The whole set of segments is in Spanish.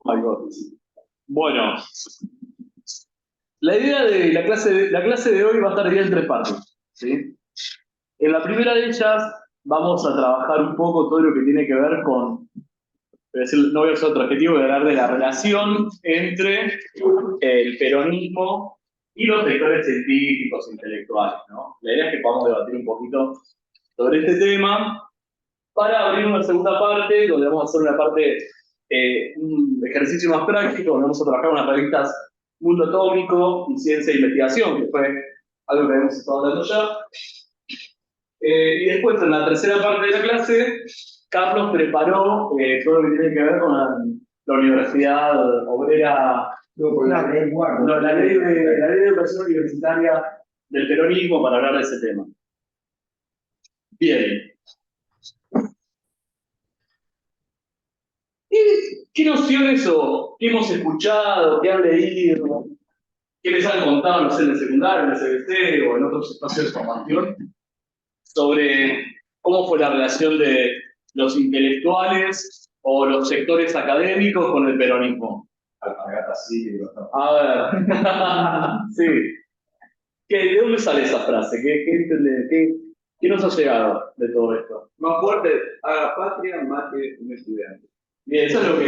Algo así. Bueno, la idea de la clase de hoy va a estar dividida en tres partes, ¿sí? En la primera de ellas vamos a trabajar un poco todo lo que tiene que ver con, no voy a usar otro adjetivo, voy a hablar de la relación entre el peronismo y los sectores científicos e intelectuales, ¿no? La idea es que podamos debatir un poquito sobre este tema para abrir una segunda parte, donde vamos a hacer una parte, un ejercicio más práctico, donde vamos a trabajar con las revistas Mundo Atómico y Ciencia e Investigación, que fue algo que habíamos estado hablando ya. Y después, en la tercera parte de la clase, Carlos preparó todo lo que tiene que ver con la Universidad Obrera, la ley de educación universitaria del peronismo para hablar de ese tema. Bien. ¿Qué nociones o qué hemos escuchado, qué han leído, qué les han contado, no sé, en el secundario, en el CBC o en otros espacios de formación, sobre cómo fue la relación de los intelectuales o los sectores académicos con el peronismo? Alpargatas, sí. A ver, sí. ¿De dónde sale esa frase? ¿Qué nos ha llegado de todo esto? Más fuerte, haga patria más que un estudiante. Bien, eso es lo que...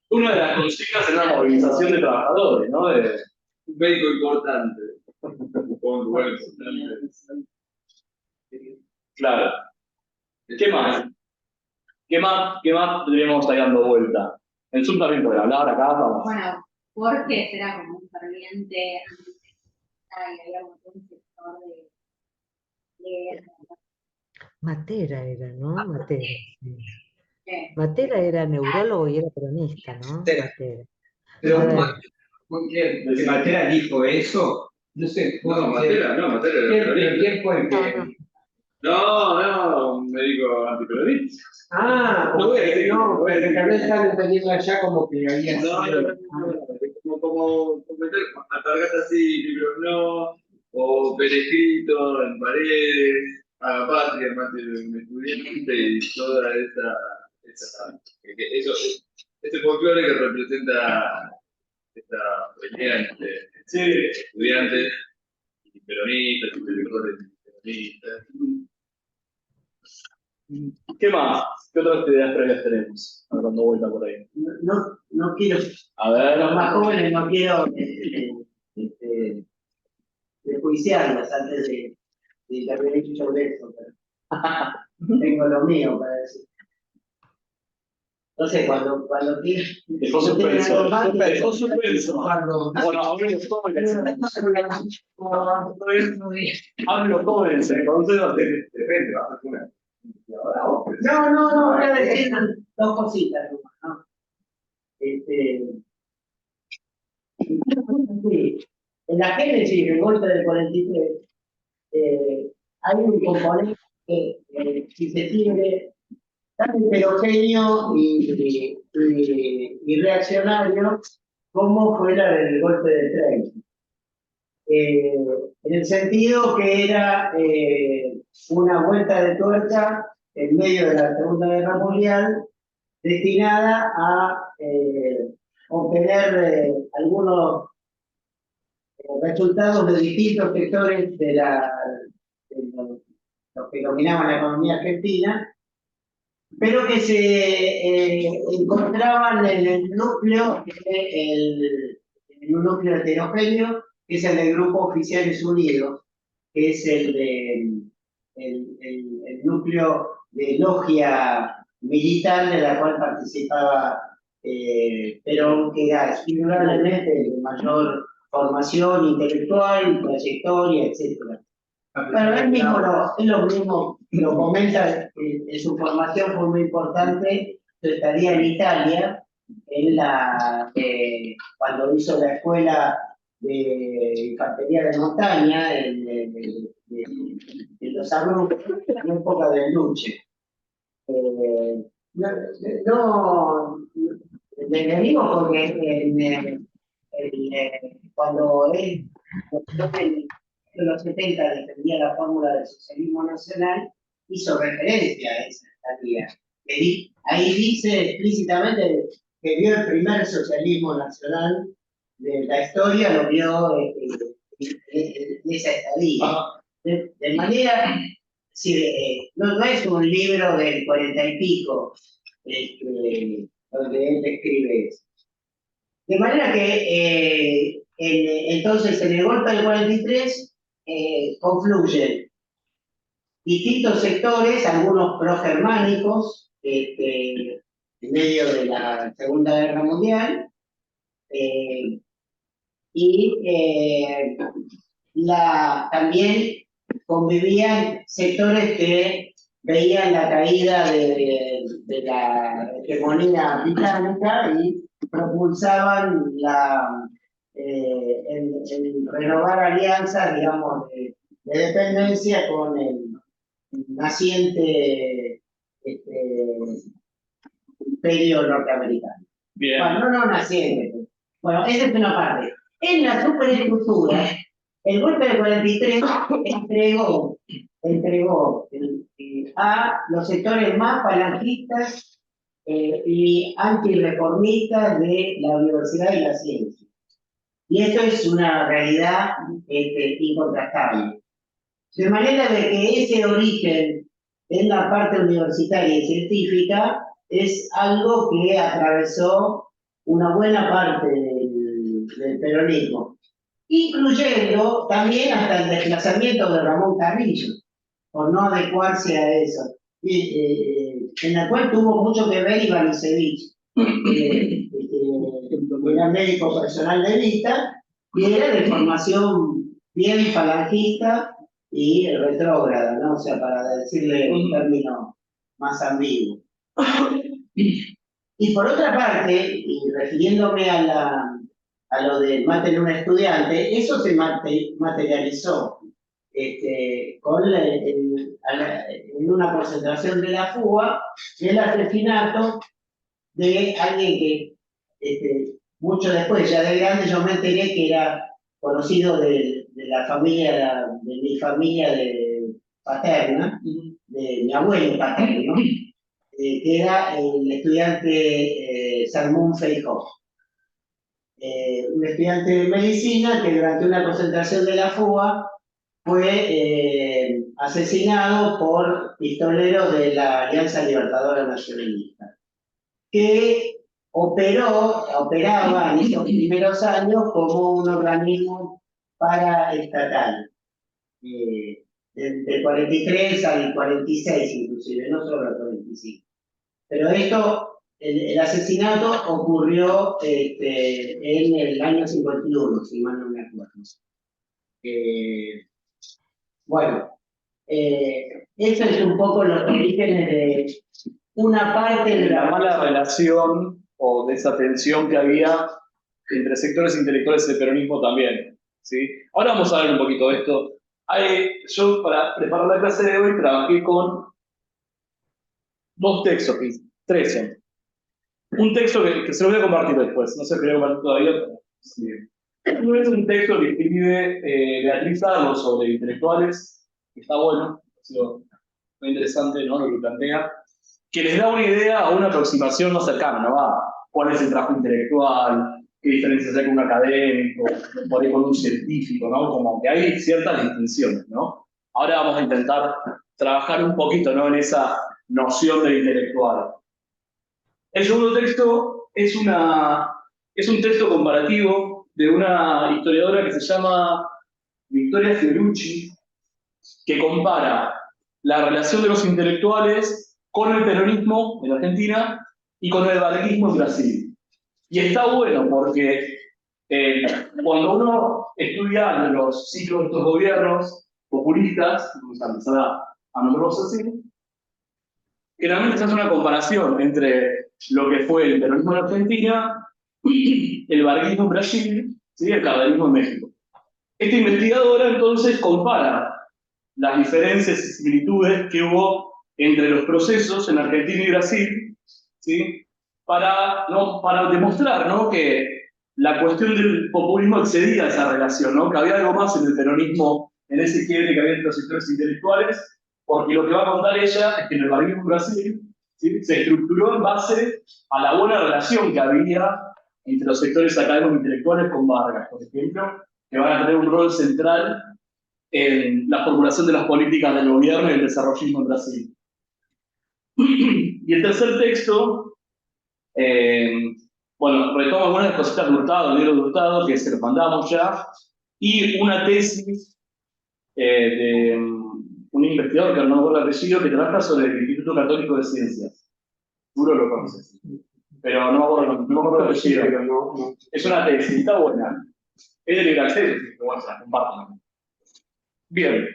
Una de las consignas era la movilización de trabajadores, ¿no? Un médico importante. Claro. ¿Qué más? ¿Qué más tendríamos ahí dando vuelta? El Zoom también puede hablar acá, vamos. Bueno, Borges era como un ferviente y había un sector de... Matera era, ¿no? Matera, sí. ¿Qué? Matera era neurólogo y era peronista, ¿no? Matera. Pero, ¿que Matera dijo eso? No sé. No, Matera era peronista. ¿Quién fue el que...? No, un médico antiperonista. Ah, no voy a decir. no, pero que no están entendiendo allá como que había... Como meter alpargatas sí, libros no, o ver escrito en paredes, a la patria, más de un estudiante y toda ese folclore que representa esta pelea entre estudiantes y peronistas, intelectuales y peronistas. ¿Qué más? ¿Qué otras ideas previas tenemos? A ver, dando vuelta por ahí. No quiero, A ver. los más jóvenes no quiero desjuiciarlas antes de intervenir sobre eso, pero tengo lo mío para decir. Entonces, cuando Dejó suspenso. Dejó suspenso. Cuando... Bueno, ahora los jóvenes. Hablo los jóvenes, entonces Depende, vas a hacer una. No, voy a decir dos cositas, ¿no? Sí, en la génesis del golpe del 43 hay un componente que, si se quiere, tan heterogéneo y reaccionario como fue la del golpe del 30. En el sentido que era una vuelta de tuerca en medio de la Segunda Guerra Mundial destinada a obtener algunos resultados de distintos sectores de los que dominaban la economía argentina, pero que se encontraban en el núcleo, en un núcleo heterogéneo, que es el del Grupo Oficiales Unidos, que es el núcleo de logia militar de la cual participaba Perón, que era indudablemente de mayor formación intelectual, trayectoria, etc. Pero él lo mismo lo comenta, en su formación fue muy importante su estadía en Italia, cuando hizo la escuela de infantería de montaña en los Abruzos, en la época del Duce. Le digo porque cuando él en los 70 defendía la fórmula del socialismo nacional, hizo referencia a esa estadía. Ahí dice explícitamente que vio el primer socialismo nacional de la historia, lo vio en esa estadía. De manera, sí, no es un libro del 40 y pico, donde él describe eso. De manera que entonces en el golpe del 43 confluyen distintos sectores, algunos progermánicos, en medio de la Segunda Guerra Mundial, y también convivían sectores que veían la caída de la hegemonía británica y propulsaban el renovar alianzas, digamos, de dependencia con el naciente imperio norteamericano. Bien. Bueno, no naciente. Bueno, esa es una parte. En la superestructura, el golpe del 43 entregó a los sectores más falangistas y antirreformistas de la universidad y la ciencia. Y esto es una realidad incontrastable. De manera de que ese origen en la parte universitaria y científica es algo que atravesó una buena parte del peronismo, incluyendo también hasta el desplazamiento de Ramón Carrillo, por no adecuarse a eso, en la cual tuvo mucho que ver Iván Isevich, era médico personal de Vita, y era de formación bien falangista y retrógrada, ¿no? O sea, para decirle un término más ambiguo. Y por otra parte, y refiriéndome a lo de mate en un estudiante, eso se materializó en una concentración de la fuga, del asesinato de alguien que mucho después, ya de grande, yo me enteré que era conocido de la familia, de mi familia paterna, de mi abuelo paterno, que era el estudiante Salmón Feijó. Un estudiante de medicina que durante una concentración de la fuga fue asesinado por pistoleros de la Alianza Libertadora Nacionalista, que operaba en estos primeros años como un organismo paraestatal, del 43 al 46 inclusive, no solo al 45. Pero el asesinato ocurrió en el año 51, si mal no me acuerdo. Bueno, eso es un poco los orígenes de una parte de la mala relación o de esa tensión que había entre sectores intelectuales del peronismo también, ¿sí? Ahora vamos a ver un poquito de esto. Yo para preparar la clase de hoy trabajé con dos textos, tres son. Un texto que se lo voy a compartir después, no sé si lo voy a compartir todavía, pero sí. Uno es un texto que escribe Beatriz Arlo sobre intelectuales, que está bueno, ha sido muy interesante, ¿no? Lo que plantea, que les da una idea o una aproximación más cercana, ¿no? ¿Cuál es el trabajo intelectual? ¿Qué diferencias hay con un académico? ¿Por ahí con un científico? ¿No? Como que hay ciertas distinciones, ¿no? Ahora vamos a intentar trabajar un poquito, ¿no? En esa noción del intelectual. El segundo texto es un texto comparativo de una historiadora que se llama Victoria Fiorucci, que compara la relación de los intelectuales con el peronismo en Argentina y con el varguismo en Brasil. Y está bueno porque cuando uno estudia los ciclos de estos gobiernos populistas, vamos a empezar a nombrarlos así, generalmente se hace una comparación entre lo que fue el peronismo en Argentina, el varguismo en Brasil, ¿sí? El cardenismo en México. Esta investigadora entonces compara las diferencias y similitudes que hubo entre los procesos en Argentina y Brasil, ¿sí? Para demostrar, ¿no? Que la cuestión del populismo excedía esa relación, ¿no? Que había algo más en el peronismo, en ese quiebre que había entre los sectores intelectuales, porque lo que va a contar ella es que en el varguismo en Brasil ¿sí? Se estructuró en base a la buena relación que había entre los sectores académicos e intelectuales con Vargas, por ejemplo, que van a tener un rol central en la formulación de las políticas del gobierno y el desarrollismo en Brasil. Y el tercer texto, bueno, retoma algunas de las cositas de Hurtado, el libro de Hurtado, que se los mandamos ya, y una tesis de un investigador que no me acuerdo el apellido, que trabaja sobre el Instituto Católico de Ciencias. Seguro lo conoces. Pero no me acuerdo el apellido. Pero no. Es una tesis, está buena. Es de libre acceso, pero bueno, se la comparto. Bien.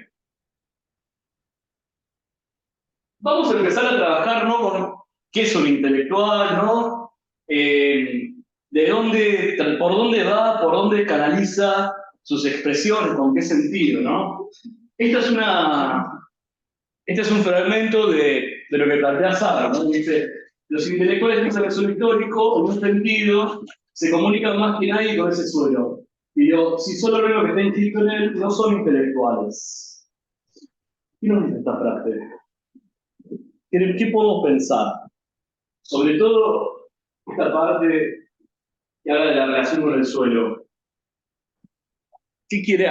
Vamos a empezar a trabajar, ¿no? Con qué es un intelectual, ¿no? Por dónde va, por dónde canaliza sus expresiones, con qué sentido, ¿no? Este es un fragmento de lo que plantea Sartre, ¿no? Dice, los intelectuales piensan que son históricos, en un sentido, se comunican más que nadie con ese suelo. Y digo, si solo ven lo que está inscrito en él, no son intelectuales. ¿Qué nos dice esta frase? ¿Qué podemos pensar? Sobre todo, esta parte que habla de la relación con el suelo. ¿A qué quiere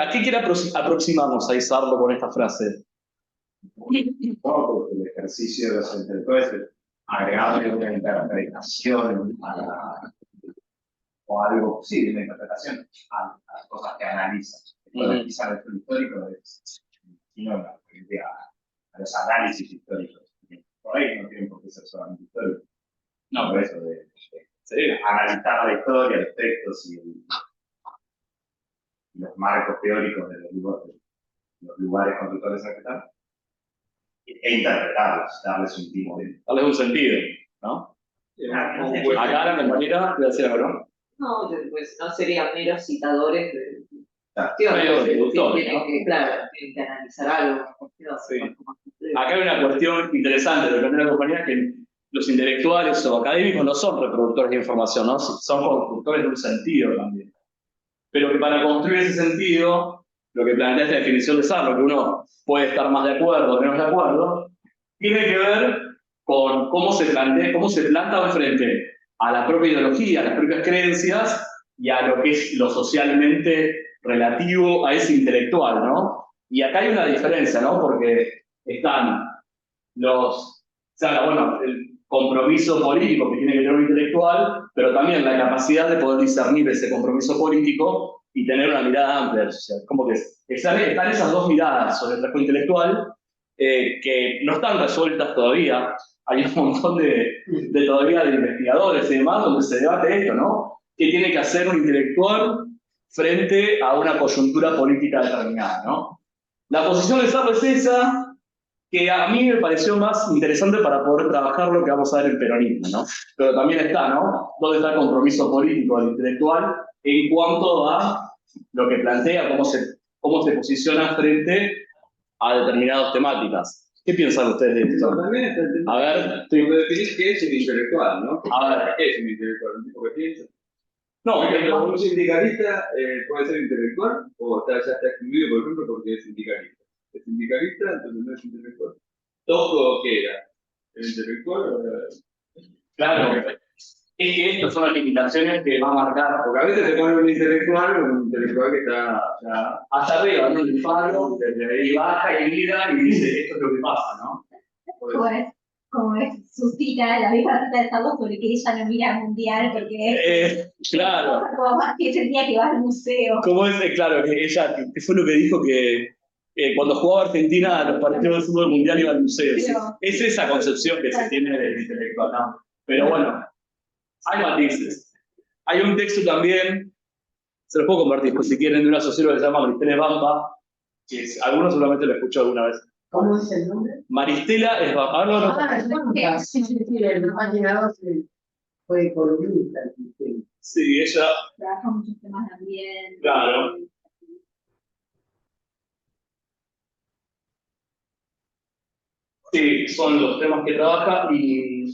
aproximarnos a Isarlo con esta frase? No, porque el ejercicio de los intelectuales es agregarle una interpretación o algo, sí, una interpretación a las cosas que analizan. Entonces, quizá el estudio histórico es sino a los análisis históricos. Por ahí no tienen por qué ser solamente históricos. No, por eso de analizar la historia, los textos y los marcos teóricos de los lugares constructores en los que están, e interpretarlos, darles un timón. Darles un sentido, ¿no? Acá la compañera le decía algo, ¿no? No, pues no serían meros citadores de Meros deductores, ¿no? Claro, tienen que analizar algo. Sí. Acá hay una cuestión interesante de lo que plantea la compañía, que los intelectuales o académicos no son reproductores de información, ¿no? Son constructores de un sentido también. Pero que para construir ese sentido, lo que plantea esta definición de Sartre, que uno puede estar más de acuerdo o menos de acuerdo, tiene que ver con cómo se planta frente a la propia ideología, a las propias creencias y a lo que es lo socialmente relativo a ese intelectual, ¿no? Y acá hay una diferencia, ¿no? Porque están el compromiso político que tiene que tener un intelectual, pero también la capacidad de poder discernir ese compromiso político y tener una mirada amplia. O sea, como que están esas dos miradas sobre el trabajo intelectual que no están resueltas todavía. Hay un montón todavía de investigadores y demás donde se debate esto, ¿no? ¿Qué tiene que hacer un intelectual frente a una coyuntura política determinada, ¿no? La posición de Sartre es esa, que a mí me pareció más interesante para poder trabajar lo que vamos a ver en peronismo, ¿no? Pero también está, ¿no? ¿Dónde está el compromiso político del intelectual en cuanto a lo que plantea, cómo se posiciona frente a determinadas temáticas? ¿Qué piensan ustedes de esto? También está el tema. A ver, Cuando definís qué es un intelectual, ¿no? A ver. ¿Qué es un intelectual? ¿Un tipo que piensa? No, Por ejemplo, un sindicalista puede ser intelectual o ya está excluido, por ejemplo, porque es sindicalista. Es sindicalista, entonces no es intelectual. Todo queda. ¿El intelectual? claro, es que estas son las limitaciones que va a marcar, Porque a veces te ponen un intelectual que está ya. hasta arriba, ¿no? El faro, y baja y mira y dice, esto es lo que pasa, ¿no? Como es su cita, la misma cita de Sartre sobre que ella no mira al mundial porque Claro. como más que ese día que va al museo. ¿Cómo es? Claro, que ella, que fue lo que dijo que cuando jugaba Argentina a los partidos del fútbol mundial iba al museo. Pero, es esa concepción que se tiene del intelectual, ¿no? Pero bueno, hay matices. Hay un texto también, se los puedo compartir, pues, si quieren, de una socióloga que se llama Maristela Esbampa, que algunos seguramente lo escuchó alguna vez. ¿Cómo es el nombre? Maristela Esbampa. Sí, el página 12 fue columnista. Sí, ella, trabaja muchos temas también. claro. Sí, son los temas que trabaja y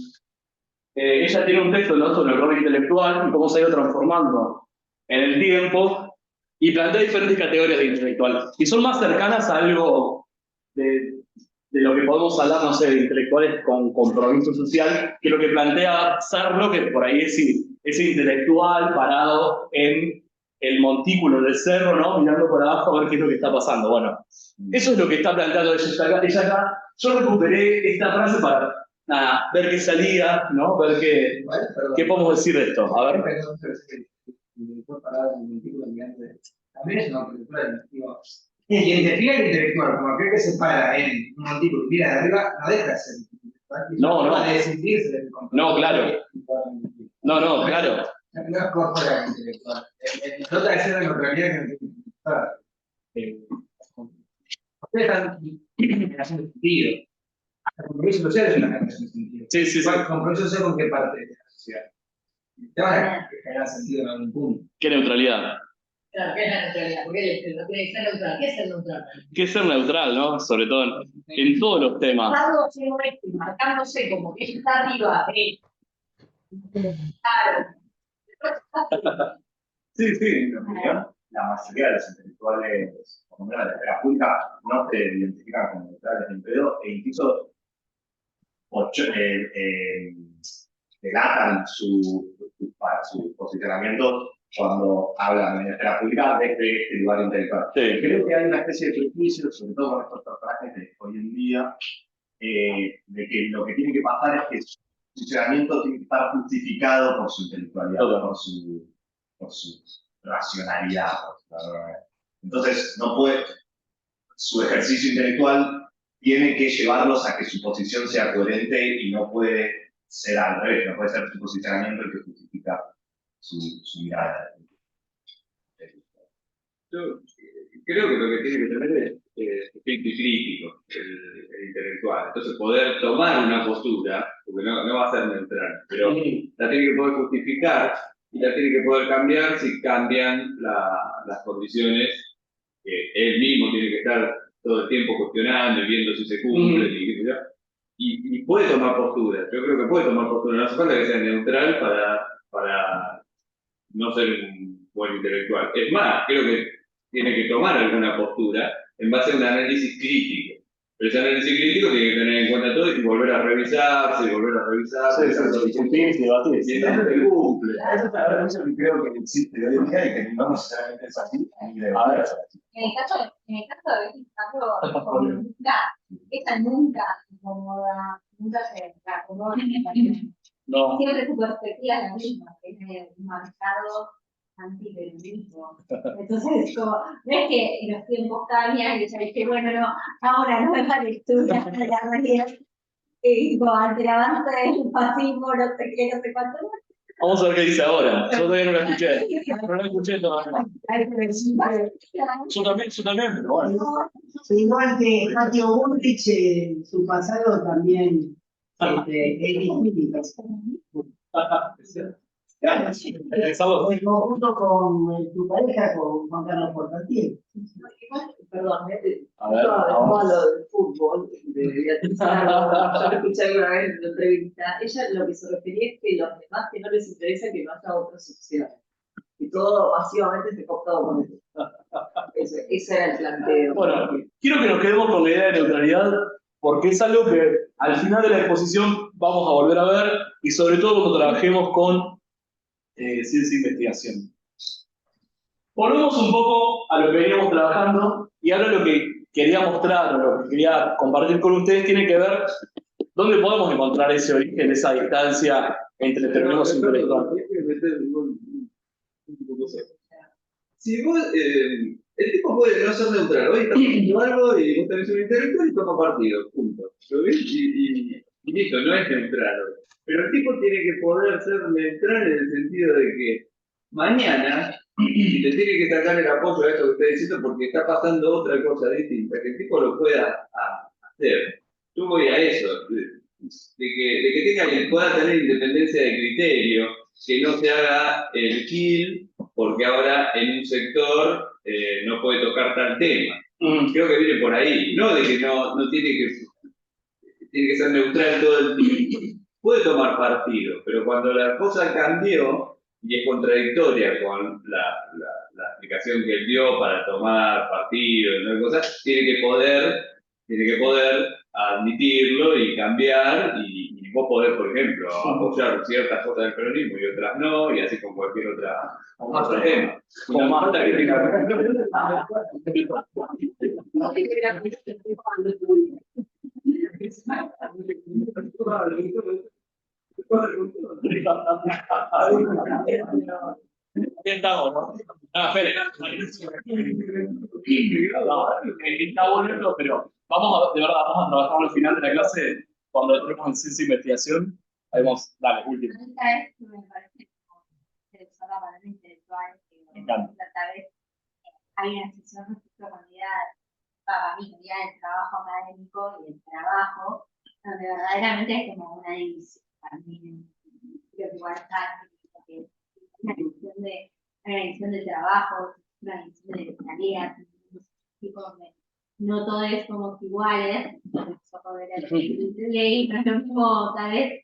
ella tiene un texto, ¿no?, sobre el rol intelectual y cómo se ha ido transformando en el tiempo y plantea diferentes categorías de intelectual y son más cercanas a algo de de lo que podemos hablar, no sé, de intelectuales con compromiso social, que lo que plantea Serlo, que por ahí es ese intelectual parado en el montículo del cerro, ¿no? Mirando por abajo a ver qué es lo que está pasando. Bueno, eso es lo que está planteando ella acá. Yo recuperé esta frase para nada, ver qué salía, ¿no? Ver qué podemos decir de esto. A ver. También es una cultura del digo, quien identifica el intelectual como aquel que se para en un montículo y mira de arriba, no deja de ser intelectual. No. De sentirse del No, claro. No, claro. No es corporal intelectual. Trata de ser de neutralidad que no tiene intelectual. Ustedes están haciendo sentido. El compromiso social es una generación de sentido. Sí. ¿El compromiso social con qué parte de la sociedad? Te van a generar sentido en algún punto. ¿Qué neutralidad? Claro, ¿qué es la neutralidad? Porque no tiene que ser neutral. ¿Qué es ser neutral? ¿Qué es ser neutral, no? Sobre todo en todos los temas. Marcándose como que está arriba. Claro. Sí. En mi opinión, la mayoría de los intelectuales, por lo menos de la esfera pública, no se identifican como neutrales en pedo, e incluso delatan su posicionamiento cuando hablan en la esfera pública desde este lugar intelectual. Sí. Creo que hay una especie de prejuicio, sobre todo con estos personajes de hoy en día, de que lo que tiene que pasar es que su funcionamiento tiene que estar justificado por su intelectualidad, por su racionalidad. Entonces, no puede, su ejercicio intelectual tiene que llevarlos a que su posición sea coherente y no puede ser al revés, no puede ser su posicionamiento el que justifica su mirada. Yo creo que lo que tiene que tener es espíritu crítico, el intelectual. Entonces, poder tomar una postura, porque no va a ser neutral, pero la tiene que poder justificar y la tiene que poder cambiar si cambian las condiciones que él mismo tiene que estar todo el tiempo cuestionando y viendo si se cumplen y puede tomar postura. Yo creo que puede tomar postura. No hace falta que sea neutral para no ser un buen intelectual. Es más, creo que tiene que tomar alguna postura en base a un análisis crítico. Pero ese análisis crítico tiene que tener en cuenta todo y volver a revisarse, y volver a revisarse. Discutir, debatir. Y entonces se cumple. Eso que creo que existe hoy en día y que no necesariamente es así, ni de manera así. En el caso de Betty Sandro, como ella nunca incomoda, nunca se acomoda en la situación. No. Siempre su perspectiva es la misma, que es un marcado antiperonismo. Entonces, como, no es que en los tiempos cambian y ella dice, bueno, no, ahora no es la lectura de la realidad, como ante el avance del fascismo, no sé qué, no sé cuánto. Vamos a ver qué dice ahora. Yo todavía no la escuché. No la escuché todavía. Yo también, pero bueno. Igual que Patio Bullrich, su pasado también es distinto. En conjunto con tu pareja, con Juan Carlos Portantier. Perdón, A ver, no lo del fútbol, de Beatriz Arbo, yo lo escuché alguna vez en una entrevista. Ella lo que se refería es que los demás que no les interesa que no haya otras opciones. Y todo masivamente se cooptado con eso. Ese era el planteo. Bueno, quiero que nos quedemos con la idea de neutralidad, porque es algo que al final de la exposición vamos a volver a ver, y sobre todo cuando trabajemos con ciencia e investigación. Volvemos un poco a lo que veníamos trabajando, y ahora lo que quería mostrar, o lo que quería compartir con ustedes, tiene que ver dónde podemos encontrar ese origen, esa distancia entre terrenos intelectuales. Si vos, el tipo puede no ser neutral, hoy está haciendo algo y vos tenés un intelectual y toma partido, punto. ¿Lo ves? Y listo, no es neutral hoy. Pero el tipo tiene que poder ser neutral en el sentido de que mañana te tiene que sacar el apoyo a esto que estoy diciendo porque está pasando otra cosa distinta, que el tipo lo pueda hacer. Yo voy a eso, de que pueda tener independencia de criterio, que no se haga el kill porque ahora en un sector no puede tocar tal tema. Creo que viene por ahí, no de que no tiene que ser neutral todo el tiempo. Puede tomar partido, pero cuando la cosa cambió y es contradictoria con la explicación que él dio para tomar partido y otras cosas, tiene que poder a admitirlo y cambiar, y vos podés, por ejemplo, apoyar ciertas cosas del peronismo y otras no, y así con cualquier otro tema. Como Una más falta que tenga. Estamos, ¿no? Espera. Está bueno esto, pero vamos a, de verdad, vamos a trabajar al final de la clase, cuando entremos en ciencia e investigación. Ahí vamos, dale, último. Esta es, me parece, que usar la palabra intelectual, que tal vez hay una decisión respecto a para mí, unidad del trabajo académico y el trabajo, donde verdaderamente hay como una división, también, creo que igual está, porque una división de trabajo, una división de tareas, tipo donde no todo es como iguales, ley, no es lo mismo, tal vez,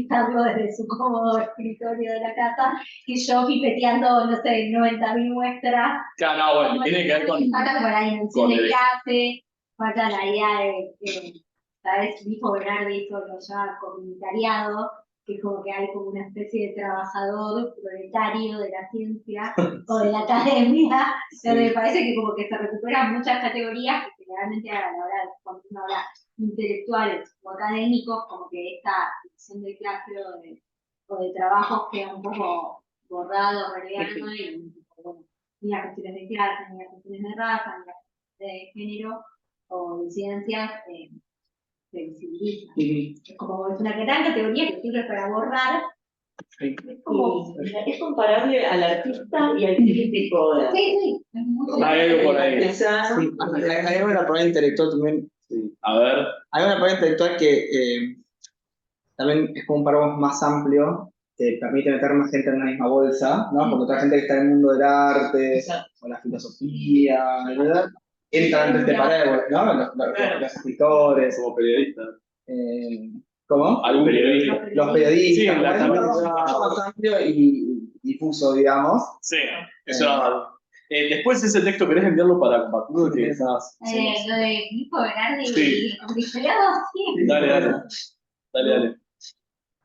algo desde su cómodo escritorio de la casa, y yo pipeteando, no sé, 90.000 muestras. Claro, no, bueno, tiene que ver con la dimensión de clase, falta la idea de, ¿sabes? Dijo Bernardi, eso lo llama comunitariado, que es como que hay como una especie de trabajador proletario de la ciencia o de la academia, donde me parece que como que se recuperan muchas categorías que generalmente a la hora de cuando uno habla intelectuales o académicos, como que esta división de clase o de trabajos queda un poco borrado, relegado, y bueno, ni las cuestiones de clase, ni las cuestiones de raza, ni las cuestiones de género o disidencias se visibilizan. Es como es una gran categoría que sirve para borrar. Es comparable al artista y al crítico. Sí, es muy hay algo por ahí. Hay una propiedad intelectual también. Sí. A ver. Hay una propiedad intelectual que también es como un paraguas más amplio, que permite meter más gente en una misma bolsa, ¿no? Porque otra gente que está en el mundo del arte, o la filosofía, ¿verdad? Entran en este paraguas, ¿no? Los escritores. Como periodista. ¿Cómo? ¿Algún periodista? Los periodistas. Sí, es también. mucho más amplio y difuso, digamos. Sí, eso era. Después ese texto, ¿querés enviarlo para Patudo? Que esas. lo de Nico Berardi Sí. y Victoriano, sí. Dale.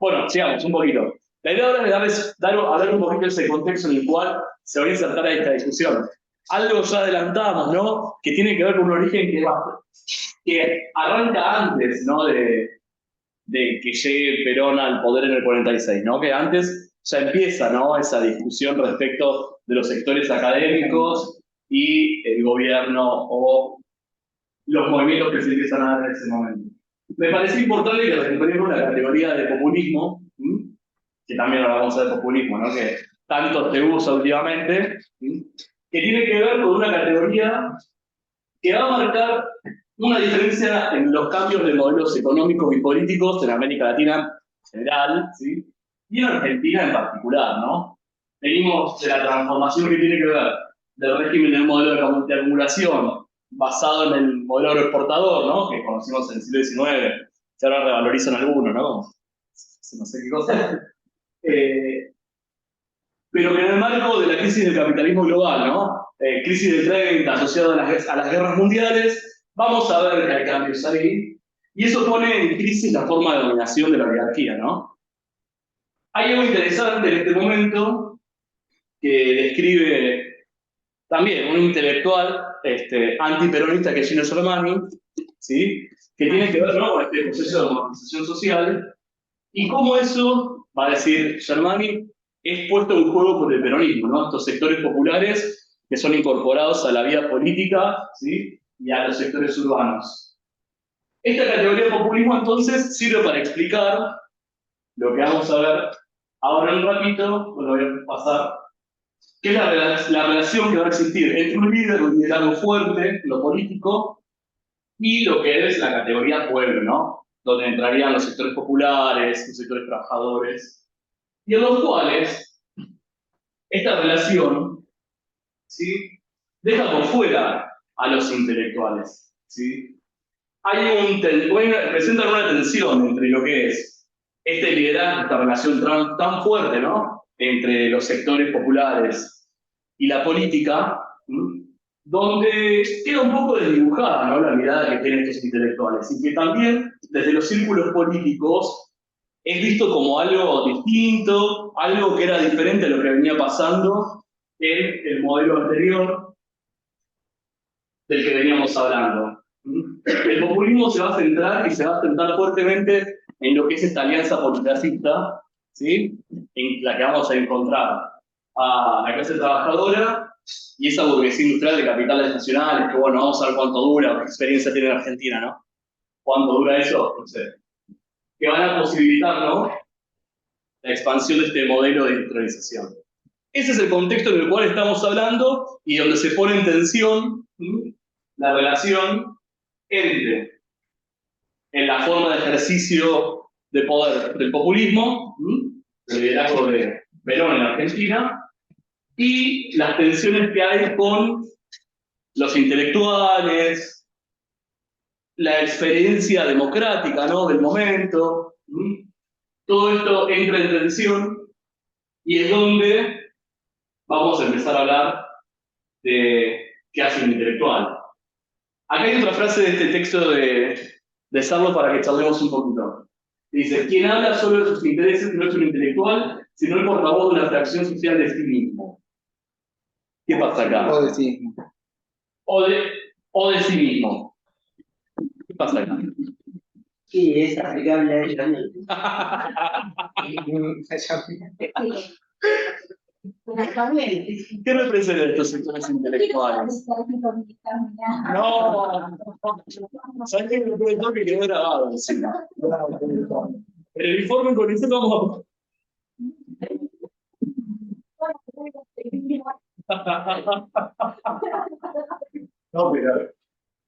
Bueno, sigamos un poquito. La idea ahora es hablar un poquito de ese contexto en el cual se va a insertar a esta discusión. Algo ya adelantamos, ¿no? Que tiene que ver con un origen que arranca antes, ¿no? De que llegue Perón al poder en el 46, ¿no? Que antes ya empieza, ¿no? Esa discusión respecto de los sectores académicos y el gobierno o los movimientos que se empiezan a dar en ese momento. Me pareció importante que recuperemos la categoría de populismo, que también hablamos de populismo, ¿no? Que tanto se usa últimamente, que tiene que ver con una categoría que va a marcar una diferencia en los cambios de modelos económicos y políticos en América Latina en general, ¿sí? Y en Argentina en particular, ¿no? Venimos de la transformación que tiene que ver del régimen del modelo de acumulación basado en el modelo agroexportador, ¿no? Que conocimos en el siglo XIX, que ahora revalorizan algunos, ¿no? No sé qué cosa. Pero que en el marco de la crisis del capitalismo global, ¿no? Crisis del 30 asociada a las guerras mundiales, vamos a ver que hay cambios ahí, y eso pone en crisis la forma de dominación de la oligarquía, ¿no? Hay algo interesante en este momento que describe también un intelectual antiperonista que es Gino Germani, ¿sí? Que tiene que ver, ¿no? Con este proceso de modernización social, y cómo eso, va a decir Germani, es puesto en juego por el peronismo, ¿no? Estos sectores populares que son incorporados a la vida política, ¿sí? Y a los sectores urbanos. Esta categoría de populismo entonces sirve para explicar lo que vamos a ver ahora en un ratito, lo voy a pasar, que es la relación que va a existir entre un líder, un liderazgo fuerte en lo político, y lo que es la categoría pueblo, ¿no? Donde entrarían los sectores populares, los sectores trabajadores, y en los cuales esta relación, ¿sí? Deja por fuera a los intelectuales, ¿sí? Presentan una tensión entre lo que es este liderazgo, esta relación tan fuerte, ¿no? Entre los sectores populares y la política, donde queda un poco desdibujada, ¿no?, la mirada que tienen estos intelectuales, y que también desde los círculos políticos es visto como algo distinto, algo que era diferente a lo que venía pasando en el modelo anterior del que veníamos hablando. El populismo se va a centrar y se va a centrar fuertemente en lo que es esta alianza politicista, ¿sí?, en la que vamos a encontrar a la clase trabajadora y esa burguesía industrial de capitales nacionales, que bueno, vamos a ver cuánto dura, qué experiencia tiene en Argentina, ¿no? ¿Cuánto dura eso? No sé. Que van a posibilitar, ¿no?, la expansión de este modelo de industrialización. Ese es el contexto en el cual estamos hablando y donde se pone en tensión la relación entre en la forma de ejercicio de poder del populismo, el liderazgo de Perón en Argentina, y las tensiones que hay con los intelectuales, la experiencia democrática, ¿no?, del momento. Todo esto entra en tensión y es donde vamos a empezar a hablar de qué hace un intelectual. Acá hay otra frase de este texto de Sarlo para que charlemos un poquito. Dice: quien habla solo de sus intereses no es un intelectual, sino el portavoz de una fracción social de sí mismo. ¿Qué pasa acá? O de sí mismo. O de sí mismo. ¿Qué pasa acá? Sí, es aplicable a ella. ¿Qué representan estos sectores intelectuales? No, ¿sabes qué? Me preguntó que quedó grabado encima. El informe con eso vamos No,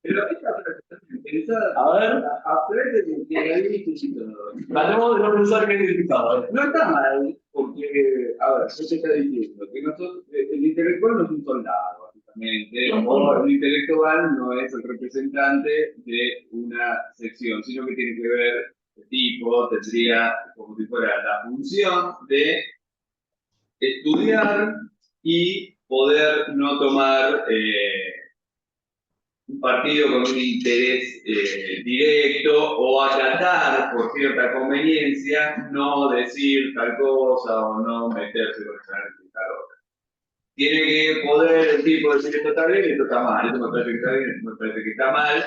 Pero esta frase está interesada. a ver, Aprende que hay un instituto. tratemos de no pensar que es identificado. No está mal, porque, a ver, yo te está diciendo que nosotros, el intelectual no es un soldado, básicamente, o el intelectual no es el representante de una sección, sino que tiene que ver, el tipo tendría como si fuera la función de estudiar y poder no tomar un partido con un interés directo o acatar por cierta conveniencia, no decir tal cosa o no meterse con tal otra. Tiene que poder el tipo decir esto está bien y esto está mal, esto me parece que está bien, esto me parece que está mal,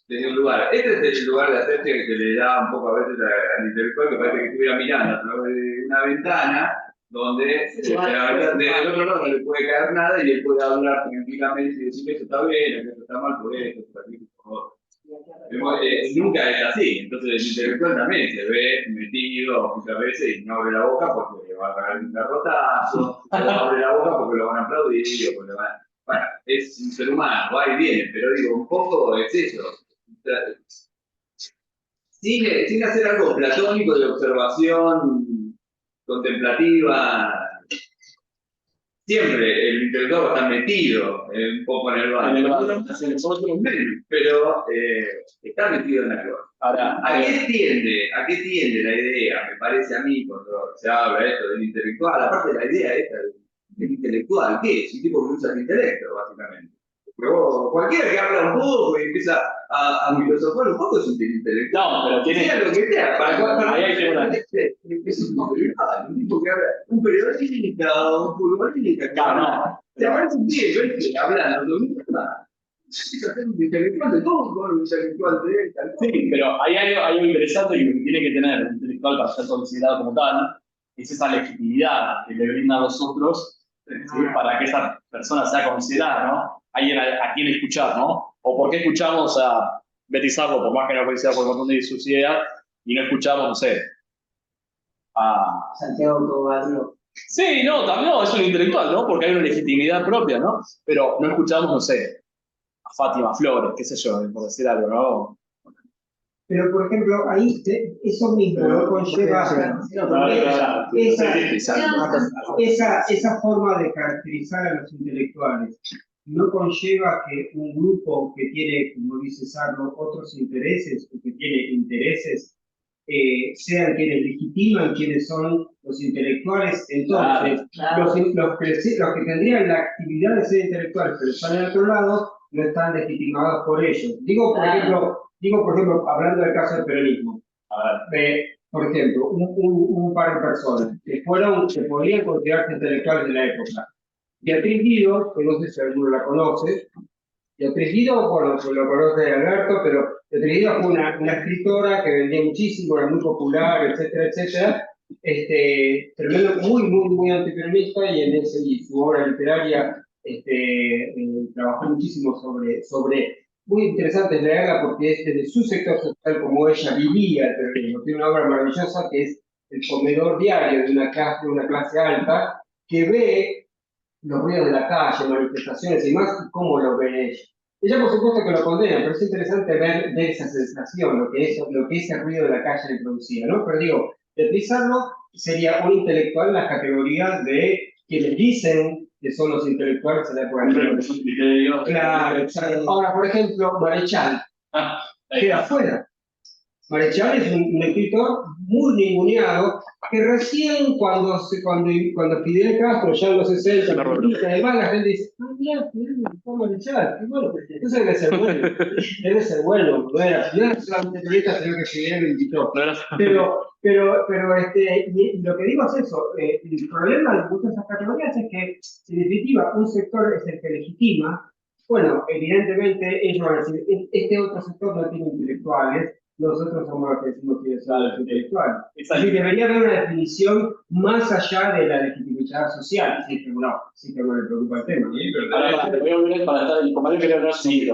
desde un lugar. Este es el lugar de hacerse que le da un poco a veces al intelectual, que parece que estuviera mirando a través de una ventana donde desde el otro lado no le puede caer nada y él puede hablar tranquilamente y decir que esto está bien, que esto está mal por esto, por aquí, por otro. Nunca es así, entonces el intelectual también se ve metido muchas veces y no abre la boca porque le va a caer un garrotazo, o abre la boca porque lo van a aplaudir, o porque bueno, es un ser humano, va y viene, pero digo, un poco es eso. Sin hacer algo platónico de observación contemplativa, siempre el intelectual va a estar metido un poco en el barrio, pero está metido en algo. Ahora, ¿a qué tiende la idea? Me parece a mí, cuando se habla esto del intelectual, aparte de la idea esta del intelectual, ¿qué es? Un tipo que usa el intelecto, básicamente. Pero cualquiera que habla un poco y empieza a filosofar un poco es un intelectual. No, pero tiene. Sea lo que sea, para ahí hay que una. es un intelectual, un tipo que habla, un periodista, un futbolista, No. te aparece un tío hablando de un tema. Es hacer un intelectual de todo, un intelectual de tal. Sí, pero hay algo interesante y lo que tiene que tener un intelectual para ser considerado como tal es esa legitimidad que le brinda a los otros, ¿sí?, para que esa persona sea considerada, ¿no? Alguien a quien escuchar, ¿no? O por qué escuchamos a Betty Sarlo, por más que no coincida por un montón de su idea, y no escuchamos, no sé, a Santiago Cobarro. Sí, no, también no, es un intelectual, ¿no? Porque hay una legitimidad propia, ¿no? Pero no escuchamos, no sé, a Fátima Flores, qué sé yo, por decir algo, ¿no? Pero, por ejemplo, ahí eso mismo no conlleva esa forma de caracterizar a los intelectuales. No conlleva que un grupo que tiene, como dice Sarlo, otros intereses o que tiene intereses sean quienes legitiman quiénes son los intelectuales. Entonces, los que tendrían la actividad de ser intelectuales, pero están en otro lado, no están legitimados por ellos. Digo, por ejemplo, hablando del caso del peronismo. Por ejemplo, un par de personas que podrían considerarse intelectuales de la época. Beatriz Guido, que no sé si alguno la conoce. Beatriz Guido, bueno, pues lo conoce Alberto, pero Beatriz Guido fue una escritora que vendía muchísimo, era muy popular, etcétera, etcétera. Tremendo, muy antiperonista, y su obra literaria trabajó muchísimo sobre muy interesante es leerla porque es desde su sector social como ella vivía el peronismo. Tiene una obra maravillosa que es el comedor diario de una clase alta que ve los ruidos de la calle, manifestaciones y más, y cómo lo ve ella. Ella por supuesto que lo condena, pero es interesante ver esa sensación, lo que ese ruido de la calle le producía, ¿no? Pero digo, utilizarlo sería un intelectual en las categorías de quienes dicen que son los intelectuales en la época. Claro, exacto. Ahora, por ejemplo, Marechal queda afuera. Marechal es un escritor muy ninguneado que recién cuando Fidel Castro, ya en los 60, además la gente dice, mira, Fidel fue Marechal, qué bueno, eso debe ser bueno, no era solamente periodista, sino que Fidel lo invitó. Pero y lo que digo es eso, el problema de muchas de esas categorías es que, en definitiva, un sector es el que legitima. Bueno, evidentemente ellos van a decir, este otro sector no tiene intelectuales, nosotros somos los que decimos que son los intelectuales. Así que debería haber una definición más allá de la legitimidad social. Sí, que no le preocupa el tema. Ahora, te voy a volver para estar el compañero que no sí,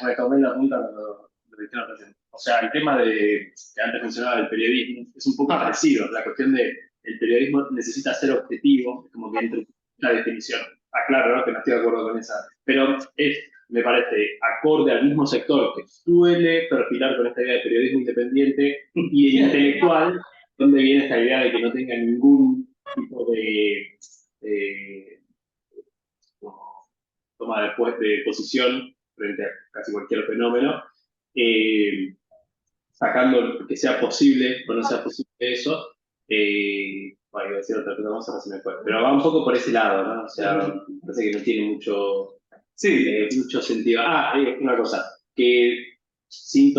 retomé la punta cuando lo dijeron recién. O sea, el tema que antes mencionaba del periodismo es un poco parecido. La cuestión de el periodismo necesita ser objetivo, como que entre la definición. Claro, ¿no? Que no estoy de acuerdo con esa. Pero me parece, acorde al mismo sector que suele perfilar con esta idea de periodismo independiente y intelectual, donde viene esta idea de que no tenga ningún tipo de toma de posición frente a casi cualquier fenómeno, sacando que sea posible o no sea posible eso. Bueno, iba a decir otra cosa, vamos a ver si me fue. Pero va un poco por ese lado, ¿no? O sea, me parece que no tiene mucho sentido. Una cosa, que sin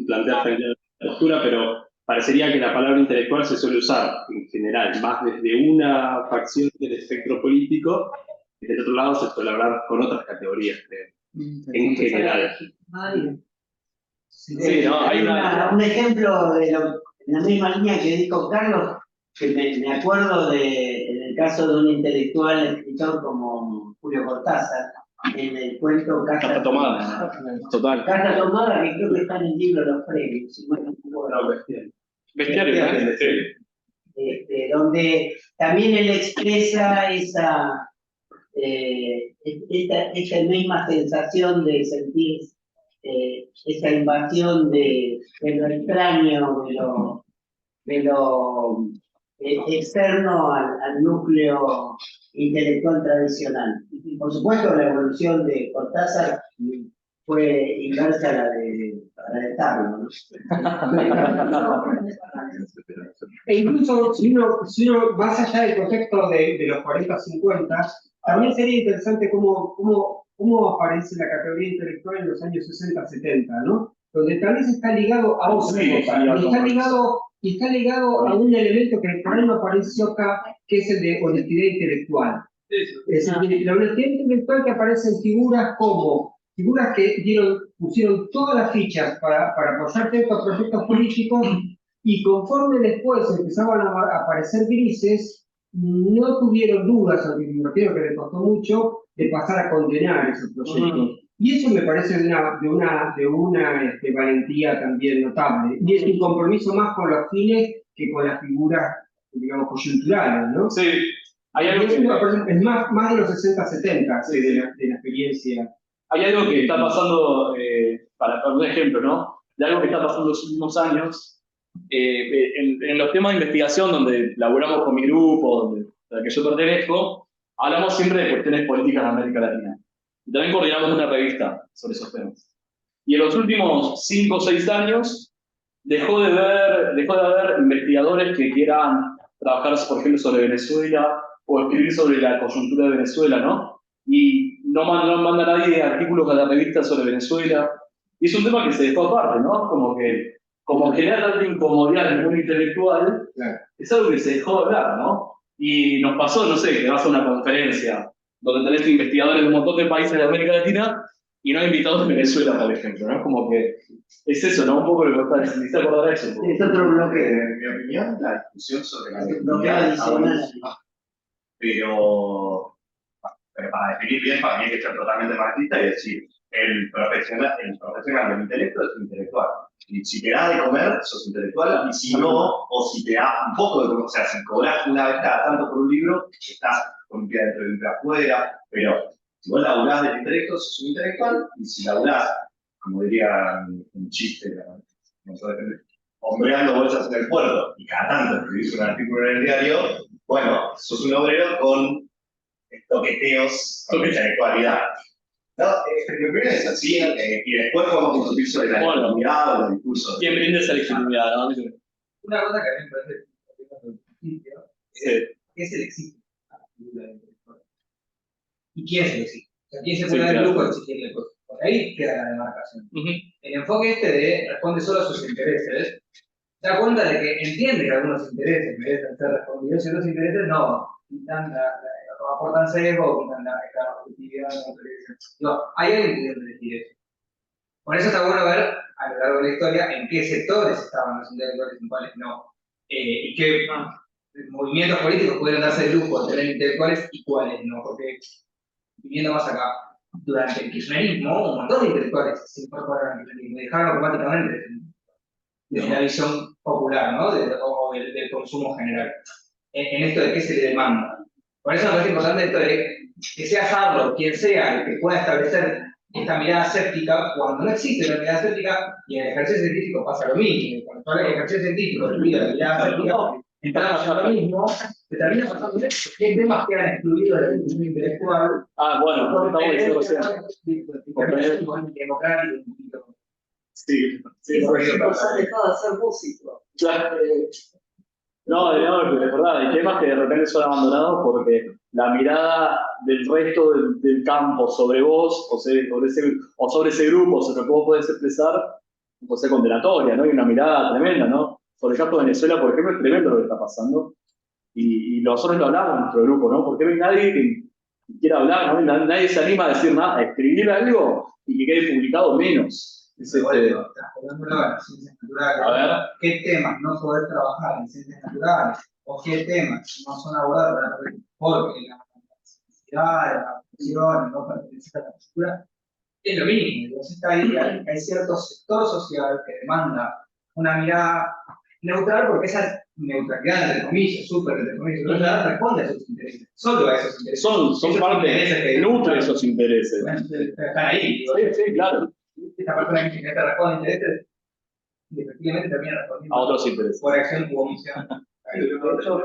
plantear la postura, pero parecería que la palabra intelectual se suele usar en general, más desde una facción del espectro político, y del otro lado se suele hablar con otras categorías, en general. Hay un ejemplo de la misma línea que dijo Carlos, que me acuerdo en el caso de un intelectual escritor como Julio Cortázar, en el cuento Carta Tomada. Total. Carta Tomada, que creo que está en el libro Los Premios. Bestiario. Donde también él expresa esta misma sensación de sentir esa invasión de lo extraño, de lo externo al núcleo intelectual tradicional. Por supuesto, la evolución de Cortázar fue inversa a la de Tarlo, ¿no? E incluso, si uno más allá del concepto de los 40-50, también sería interesante cómo aparece la categoría intelectual en los años 60-70, ¿no? Donde tal vez está ligado a otra cosa, y está ligado a un elemento que por ahí no apareció acá, que es el de honestidad intelectual. Es decir, la honestidad intelectual que aparece en figuras que pusieron todas las fichas para apoyar ciertos proyectos políticos, y conforme después empezaban a aparecer grises, no tuvieron dudas, aunque me imagino que les costó mucho, de pasar a condenar esos proyectos. Y eso me parece de una valentía también notable. Y es un compromiso más con los fines que con las figuras, digamos, coyunturales, ¿no? Sí. Hay algo es más de los 60-70 de la experiencia. Hay algo que está pasando, para un ejemplo, ¿no? De algo que está pasando en los últimos años, en los temas de investigación donde laburamos con mi grupo, al que yo pertenezco, hablamos siempre de cuestiones políticas de América Latina. Y también coordinamos una revista sobre esos temas. Y en los últimos 5 o 6 años, dejó de haber investigadores que quieran trabajar, por ejemplo, sobre Venezuela o escribir sobre la coyuntura de Venezuela, ¿no? Y no manda nadie artículos a la revista sobre Venezuela. Y es un tema que se dejó aparte, ¿no? Como genera tanta incomodidad en el mundo intelectual, Claro. es algo que se dejó de hablar, ¿no? Y nos pasó, no sé, que vas a una conferencia donde tenés investigadores de un montón de países de América Latina y no hay invitados de Venezuela, por ejemplo, ¿no? Como que es eso, ¿no? Un poco lo que está, necesita acordar eso. Sí, es otro bloque. En mi opinión, la discusión sobre la Bloque identidad adicional. pero para definir bien, para mí hay que ser totalmente marxista y decir, el profesional del intelecto es un intelectual. Y si te da de comer, sos intelectual, y si no, o si te da un poco de comer, o sea, si cobras una vez cada tanto por un libro, estás con un pie adentro y un pie afuera, pero si vos laburás del intelecto, sos un intelectual, y si laburás, como diría un chiste, no sé, hombreando bolsas en el puerto, y cada tanto escribís un artículo en el diario, bueno, sos un obrero con toqueteos, con intelectualidad. No, en mi opinión es así, y después podemos discutir sobre la legitimidad o los discursos. ¿Quién brinda esa legitimidad? ¿No? Una cosa que a mí me parece principio es qué es el éxito a la figura del intelectual. ¿Y quién se lo exige? O sea, ¿quién se pone en el grupo de exigirle cosas? Por ahí queda la demarcación. El enfoque de responde solo a sus intereses, se da cuenta de que entiende que algunos intereses merecen ser respondidos y otros intereses no. Quitan aportan sesgo, quitan la objetividad, hay alguien que tiene que elegir eso. Por eso está bueno ver a lo largo de la historia en qué sectores estaban los intelectuales y en cuáles no. Y qué movimientos políticos pudieron darse el lujo de tener intelectuales y cuáles no. Porque, viviendo más acá, durante el kirchnerismo, un montón de intelectuales se incorporaron al kirchnerismo y dejaron automáticamente desde la visión popular, ¿no? O del consumo general. En esto de qué se le demanda. Por eso me parece importante esto de que sea Harlow quien sea el que pueda establecer esta mirada escéptica, cuando no existe la mirada escéptica, y en el ejercicio científico pasa lo mismo. Cuando el ejercicio científico olvida la mirada escéptica, entramos en lo mismo, se termina pasando esto. ¿Qué temas quedan excluidos del consumo intelectual? Bueno, estamos diciendo democrático. Sí, por eso han dejado de ser músicos. Claro. No, es verdad, hay temas que de repente son abandonados porque la mirada del resto del campo sobre vos, o sobre ese grupo, sobre lo que vos podés expresar, puede ser condenatoria, ¿no? Hay una mirada tremenda, ¿no? Sobre el caso de Venezuela, por ejemplo, es tremendo lo que está pasando. Y nosotros lo hablamos en nuestro grupo, ¿no? Porque no hay nadie que quiera hablar, ¿no? Nadie se anima a decir nada, a escribir algo y que quede publicado menos. Transformándolo en ciencias naturales. A ver. ¿Qué temas no poder trabajar en ciencias naturales? ¿O qué temas no son abordados porque la necesidad, la profesión, no pertenecer a la cultura? Es lo mismo. Entonces hay cierto sector social que demanda una mirada neutral porque esa neutralidad, entre comillas, súper entre comillas, responde a sus intereses. Solo a esos intereses. Son parte que nutre esos intereses. Bueno, están ahí. Digo, sí, claro. Esta persona que te responde a intereses, efectivamente termina respondiendo a otros intereses. Por acción u omisión.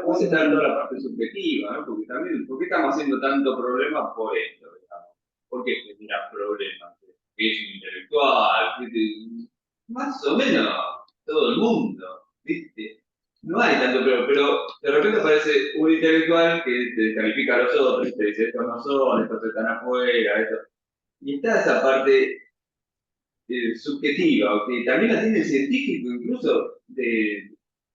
¿Cómo se está dando la parte subjetiva, ¿no? Porque también, ¿por qué estamos haciendo tanto problema por esto? Digamos? ¿Por qué genera problemas? ¿Que es un intelectual? Más o menos todo el mundo, ¿viste? No hay tanto problema, pero de repente aparece un intelectual que te descalifica a los otros, te dice estos no son, estos están afuera, esto. Y está esa parte subjetiva, que también la tiene el científico, incluso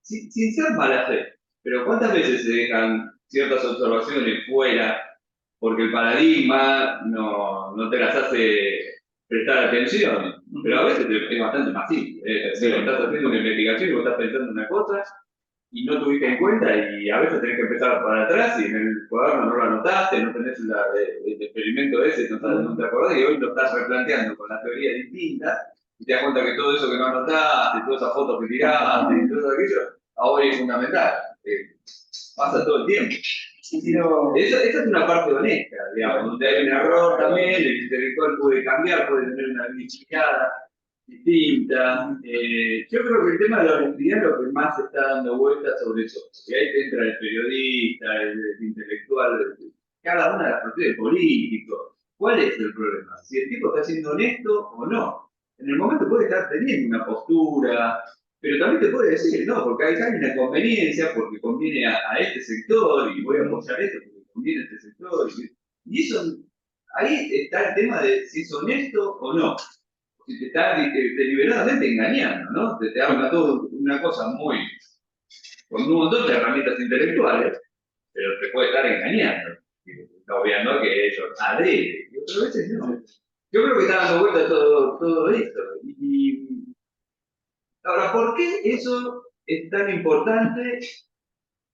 sin ser mala fe. Pero ¿cuántas veces se dejan ciertas observaciones fuera porque el paradigma no te las hace prestar atención? Pero a veces es bastante más simple. Estás haciendo una investigación y vos estás pensando en una cosa y no tuviste en cuenta y a veces tenés que empezar para atrás y en el cuaderno no lo anotaste, no tenés el experimento ese, no te acordás y hoy lo estás replanteando con la teoría distinta y te das cuenta que todo eso que no anotaste, todas esas fotos que tiraste y todo aquello, ahora es fundamental. Pasa todo el tiempo. Esa es una parte honesta, digamos, donde hay un error también, el intelectual puede cambiar, puede tener una mirada distinta. Yo creo que el tema de la honestidad es lo que más está dando vueltas sobre eso. Y ahí entra el periodista, el intelectual, cada una de las profesiones, político. ¿Cuál es el problema? Si el tipo está siendo honesto o no. En el momento puede estar teniendo una postura, Pero también te puede decir, no, porque hay una conveniencia, porque conviene a este sector, y voy a apoyar esto porque conviene a este sector. Y eso, ahí está el tema de si es honesto o no. Si te está deliberadamente engañando, ¿no? Te habla todo una cosa muy, con un montón de herramientas intelectuales, pero te puede estar engañando. Está obviando que ellos adrede. Y otras veces no. Yo creo que está dando vuelta todo esto. Ahora, ¿por qué eso es tan importante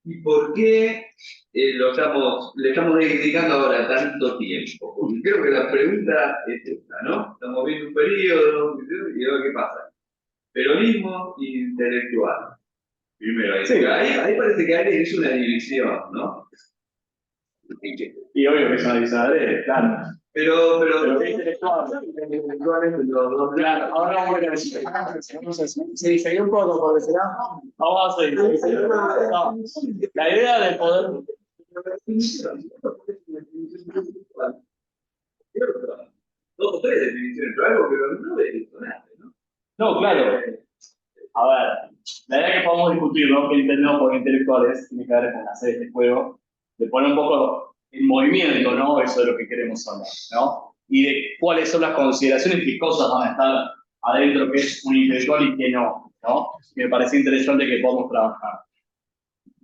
y por qué le estamos dedicando ahora tanto tiempo? Porque creo que la pregunta es esta, ¿no? Estamos viendo un periodo y ahora ¿qué pasa? Peronismo intelectual. Primero, ahí parece que hay una división, ¿no? Y obvio que es una división, claro. Pero ¿qué intelectual? Claro, ahora vamos a ver si seguí un poco por decir, vamos a seguir. No, la idea de poder. Dos o tres definiciones, pero algo que no es disonante, ¿no? No, claro. A ver, la idea que podemos discutir, ¿no? Que entendemos por intelectuales, tiene que ver con hacer este juego, de poner un poco en movimiento, ¿no? Eso de lo que queremos hablar, ¿no? Y de cuáles son las consideraciones, qué cosas van a estar adentro que es un intelectual y qué no, ¿no? Me parece interesante que podamos trabajar.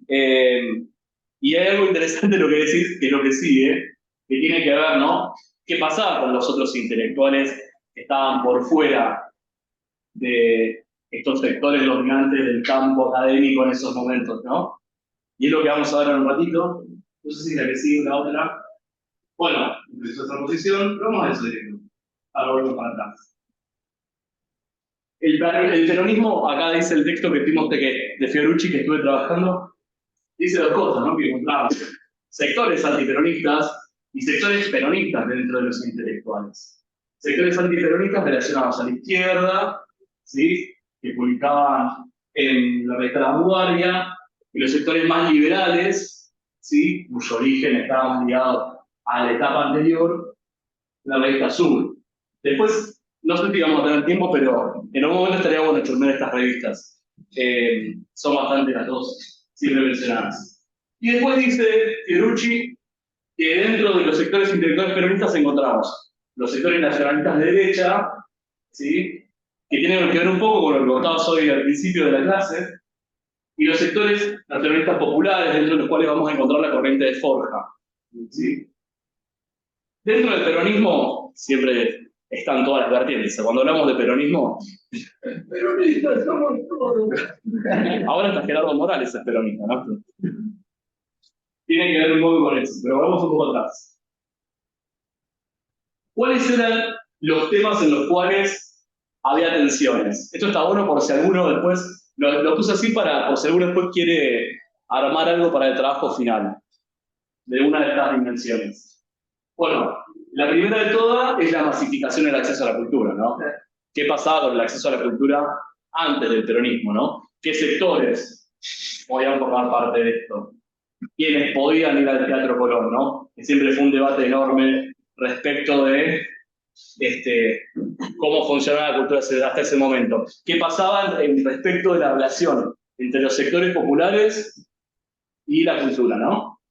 Y hay algo interesante en lo que decís, que es lo que sigue, que tiene que ver, ¿no? ¿Qué pasaba con los otros intelectuales que estaban por fuera de estos sectores dominantes del campo académico en esos momentos, ¿no? Y es lo que vamos a ver en un ratito. No sé si la que sigue la otra. Bueno, empezó esta posición, pero vamos a eso directo. Ahora volvemos para atrás. El peronismo, acá dice el texto que vimos de Fiorucci, que estuve trabajando, dice dos cosas, ¿no? Que encontramos sectores antiperonistas y sectores peronistas dentro de los intelectuales. Sectores antiperonistas relacionados a la izquierda, ¿sí? Que publicaban en la revista La Vanguardia, y los sectores más liberales, ¿sí? Cuyo origen estaba más ligado a la etapa anterior, la revista Sur. Después, no sé si vamos a tener tiempo, pero en algún momento estaría bueno chusmear estas revistas. Son bastante las dos, siempre mencionadas. Y después dice Fiorucci que dentro de los sectores intelectuales peronistas encontramos los sectores nacionalistas de derecha, ¿sí? Que tienen que ver un poco con lo que contabas hoy al principio de la clase, y los sectores nacionalistas populares, dentro de los cuales vamos a encontrar la corriente de Forja, ¿sí? Dentro del peronismo siempre están todas las vertientes. Cuando hablamos de peronismo, peronistas somos todos. Ahora está Gerardo Morales es peronista, ¿no? Tiene que ver un poco con eso, pero vamos un poco atrás. ¿Cuáles eran los temas en los cuales había tensiones? Esto está bueno por si alguno después, lo puse así por si alguno después quiere armar algo para el trabajo final de una de estas dimensiones. Bueno, la primera de todas es la masificación del acceso a la cultura, ¿no? ¿Qué pasaba con el acceso a la cultura antes del peronismo, ¿no? ¿Qué sectores podían formar parte de esto? ¿Quiénes podían ir al Teatro Colón, ¿no? Que siempre fue un debate enorme respecto de cómo funcionaba la cultura hasta ese momento. ¿Qué pasaba respecto de la relación entre los sectores populares y la cultura, ¿no?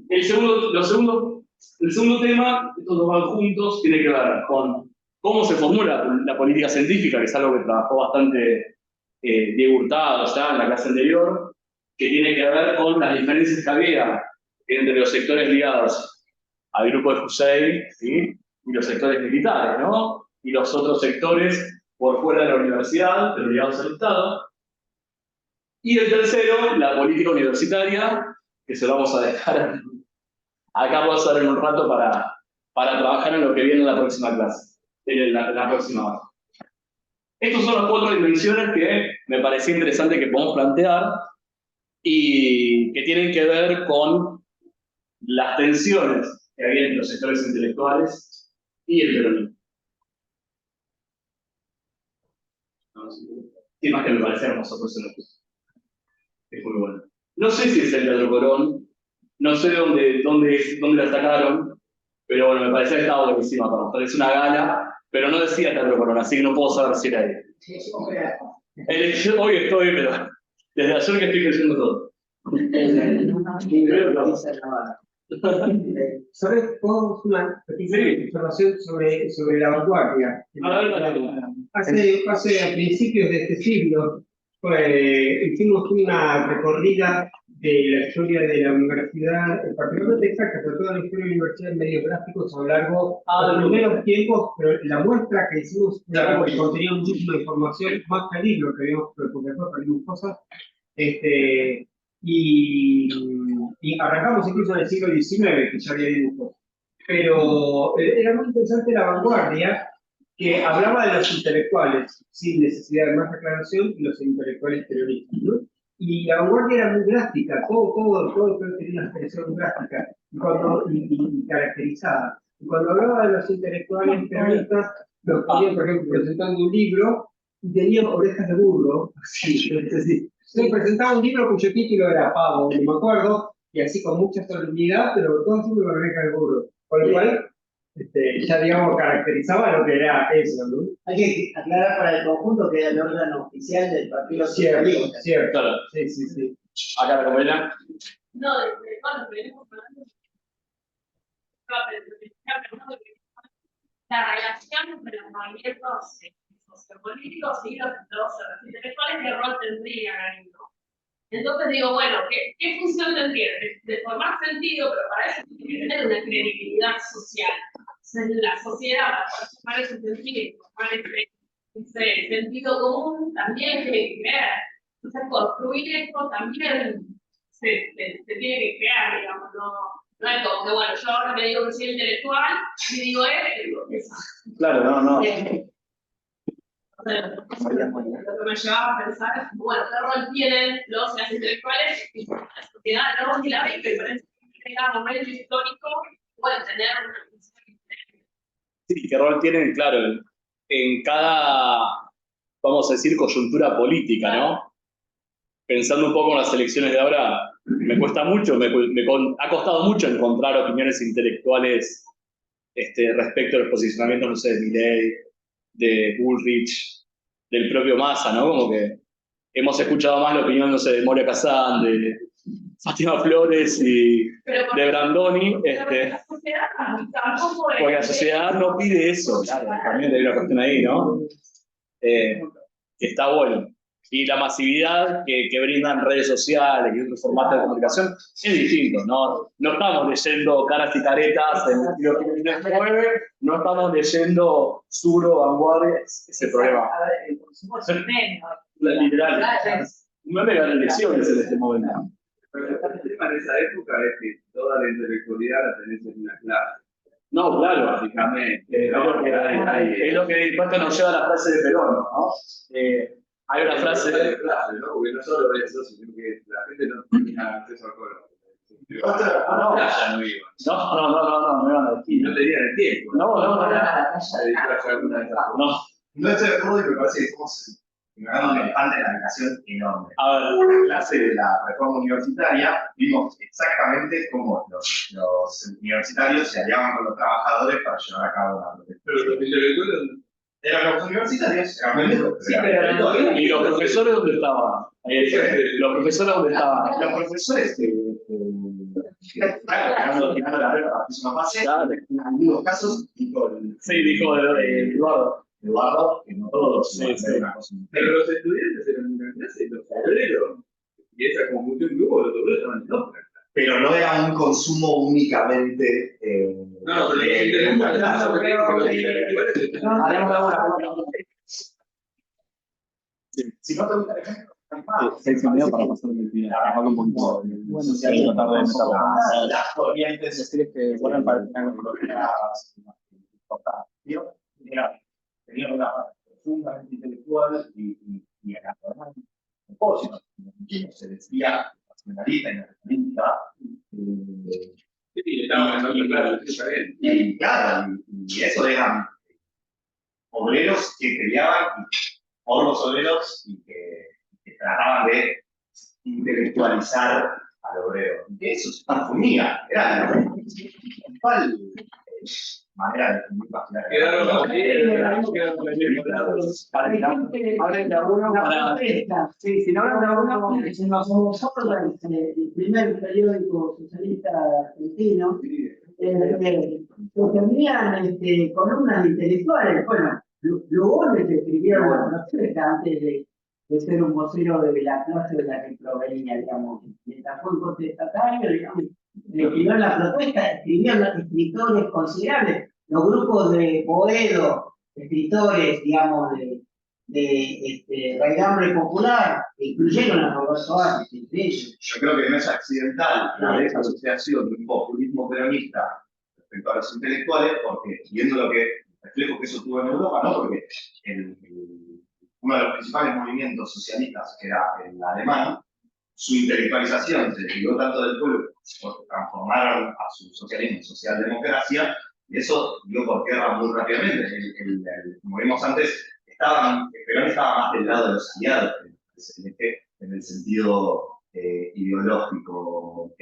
El segundo tema, estos dos van juntos, tiene que ver con cómo se formula la política científica, que es algo que trabajó bastante Diego Hurtado ya en la clase anterior, que tiene que ver con las diferencias que había entre los sectores ligados al grupo de Hussein, ¿sí? Y los sectores militares, ¿no? Y los otros sectores por fuera de la universidad, pero ligados al Estado. Y el tercero, la política universitaria, que se lo vamos a dejar acá, vamos a ver en un rato para trabajar en lo que viene en la próxima clase, en la próxima hora. Estas son las 4 dimensiones que me parecía interesante que podamos plantear y que tienen que ver con las tensiones que había entre los sectores intelectuales y el peronismo. Sí, más que me parece hermoso, por eso lo puse. Es muy bueno. No sé si es el Teatro Colón, no sé dónde la sacaron, pero bueno, me parecía que estaba buenísima. Es una gala, pero no decía Teatro Colón, así que no puedo saber si era él. Hoy estoy, pero desde ayer que estoy creyendo todo. ¿Sabes? Podemos una pequeña información sobre la vanguardia. Hace a principios de este siglo hicimos una recorrida de la historia de la universidad, particularmente exacta, pero toda la historia de la universidad en medios gráficos a lo largo de los primeros tiempos, pero la muestra que hicimos contenía muchísima información, más que el libro que habíamos, porque después perdimos cosas, y arrancamos incluso en el siglo XIX, que ya había dibujos. Pero era muy interesante la vanguardia, que hablaba de los intelectuales, sin necesidad de más aclaración, y los intelectuales peronistas, ¿no? Y la vanguardia era muy gráfica, todo tenía una expresión gráfica y caracterizada. Y cuando hablaba de los intelectuales peronistas, los ponían, por ejemplo, presentando un libro y tenían orejas de burro, así, es decir, se presentaba un libro cuyo título era Pavo, no me acuerdo, y así con mucha solemnidad, pero todo siempre con orejas de burro. Con lo cual, ya digamos, caracterizaba lo que era eso, ¿no? Hay que aclarar para el conjunto que era el órgano oficial del Partido Socialista. Cierto, sí. Acá la compañera. No, desde cuando venimos hablando, la relación entre los movimientos sociopolíticos y los intelectuales, ¿qué rol tendrían ahí, no? Entonces digo, bueno, ¿qué función tendría? De formar sentido, pero para eso tiene que tener una credibilidad social. En la sociedad, para formar ese sentido, formar ese sentido común, también tiene que crear. Entonces, construir esto también se tiene que crear, digamos, no es como que, bueno, yo ahora me digo que soy intelectual y digo eso. Claro, no. Lo que me llevaba a pensar es, bueno, ¿qué rol tienen los y las intelectuales en la sociedad? No, y la ve que parece que en cada momento histórico pueden tener una función diferente. Sí, qué rol tienen, claro, en cada, vamos a decir, coyuntura política, ¿no? Pensando un poco en las elecciones de ahora, me cuesta mucho, ha costado mucho encontrar opiniones intelectuales respecto a los posicionamientos, no sé, de Milei, de Bullrich, del propio Massa, ¿no? Como que hemos escuchado más la opinión, no sé, de Moria Kazan, de Fátima Flores y de Brandoni. Porque la sociedad no pide eso, claro, también hay una cuestión ahí, ¿no? Que está bueno. Y la masividad que brindan redes sociales y otros formatos de comunicación es distinto, ¿no? No estamos leyendo caras y caretas en lo que nos mueve, no estamos leyendo Suro, Vanguardia, ese problema. El consumo es un meme. Literal. No me ganan elecciones en este momento. Pero el tema en esa época es que toda la intelectualidad la tenés en una clase. No, claro. Básicamente. Es lo que después nos lleva a la frase de Perón, ¿no? Hay una frase de clase, ¿no? Porque no solo eso, sino que la gente no tenía acceso al coro. No iban a decir. No tenían el tiempo. No estoy de acuerdo y me parece que estamos ganando un elefante en la habitación enorme. A ver, en la clase de la reforma universitaria vimos exactamente cómo los universitarios se aliaban con los trabajadores para llevar a cabo una protesta. Pero los intelectuales eran los universitarios, eran pendejos. ¿Y los profesores dónde estaban? ¿Los profesores dónde estaban? Los profesores tirando la próxima fase, en algunos casos dijo Eduardo, que no todos una cosa. Pero los estudiantes eran una clase, los obreros, y esa conjunción grupo, los obreros estaban en otra. Pero no era un consumo únicamente. No, pero si no te gusta el ejemplo, para pasar el día. Un poquito. Las corrientes que fueron para tenían una parte profundamente intelectual y acá propósito. Se decía nacionalista y nacionalista. Y eso eran obreros que peleaban por los obreros y que trataban de intelectualizar al obrero. Y eso se transformía. Era la principal manera de definir las clases. Hablen de alguno para... Sí, si no hablan de alguno, nosotros el primer periódico socialista argentino, que tenían columnas intelectuales. Bueno, Lugones escribieron la protesta antes de ser un vocero de la clase de la que provenía, digamos, mientras fue un contestatario, digamos, escribieron la protesta, escribieron escritores considerables, los grupos de Boedo, escritores, digamos, de raigambre popular, incluyeron a Roberto Arce, entre ellos. Yo creo que no es accidental la desasociación de un populismo peronista respecto a los intelectuales, porque viendo lo que reflejo que eso tuvo en Europa, ¿no? Porque uno de los principales movimientos socialistas, que era el alemán, su intelectualización se desligó tanto del pueblo, porque transformaron a su socialismo en socialdemocracia, y eso dio por tierra muy rápidamente. Como vimos antes, Perón estaba más del lado de los aliados, en el sentido ideológico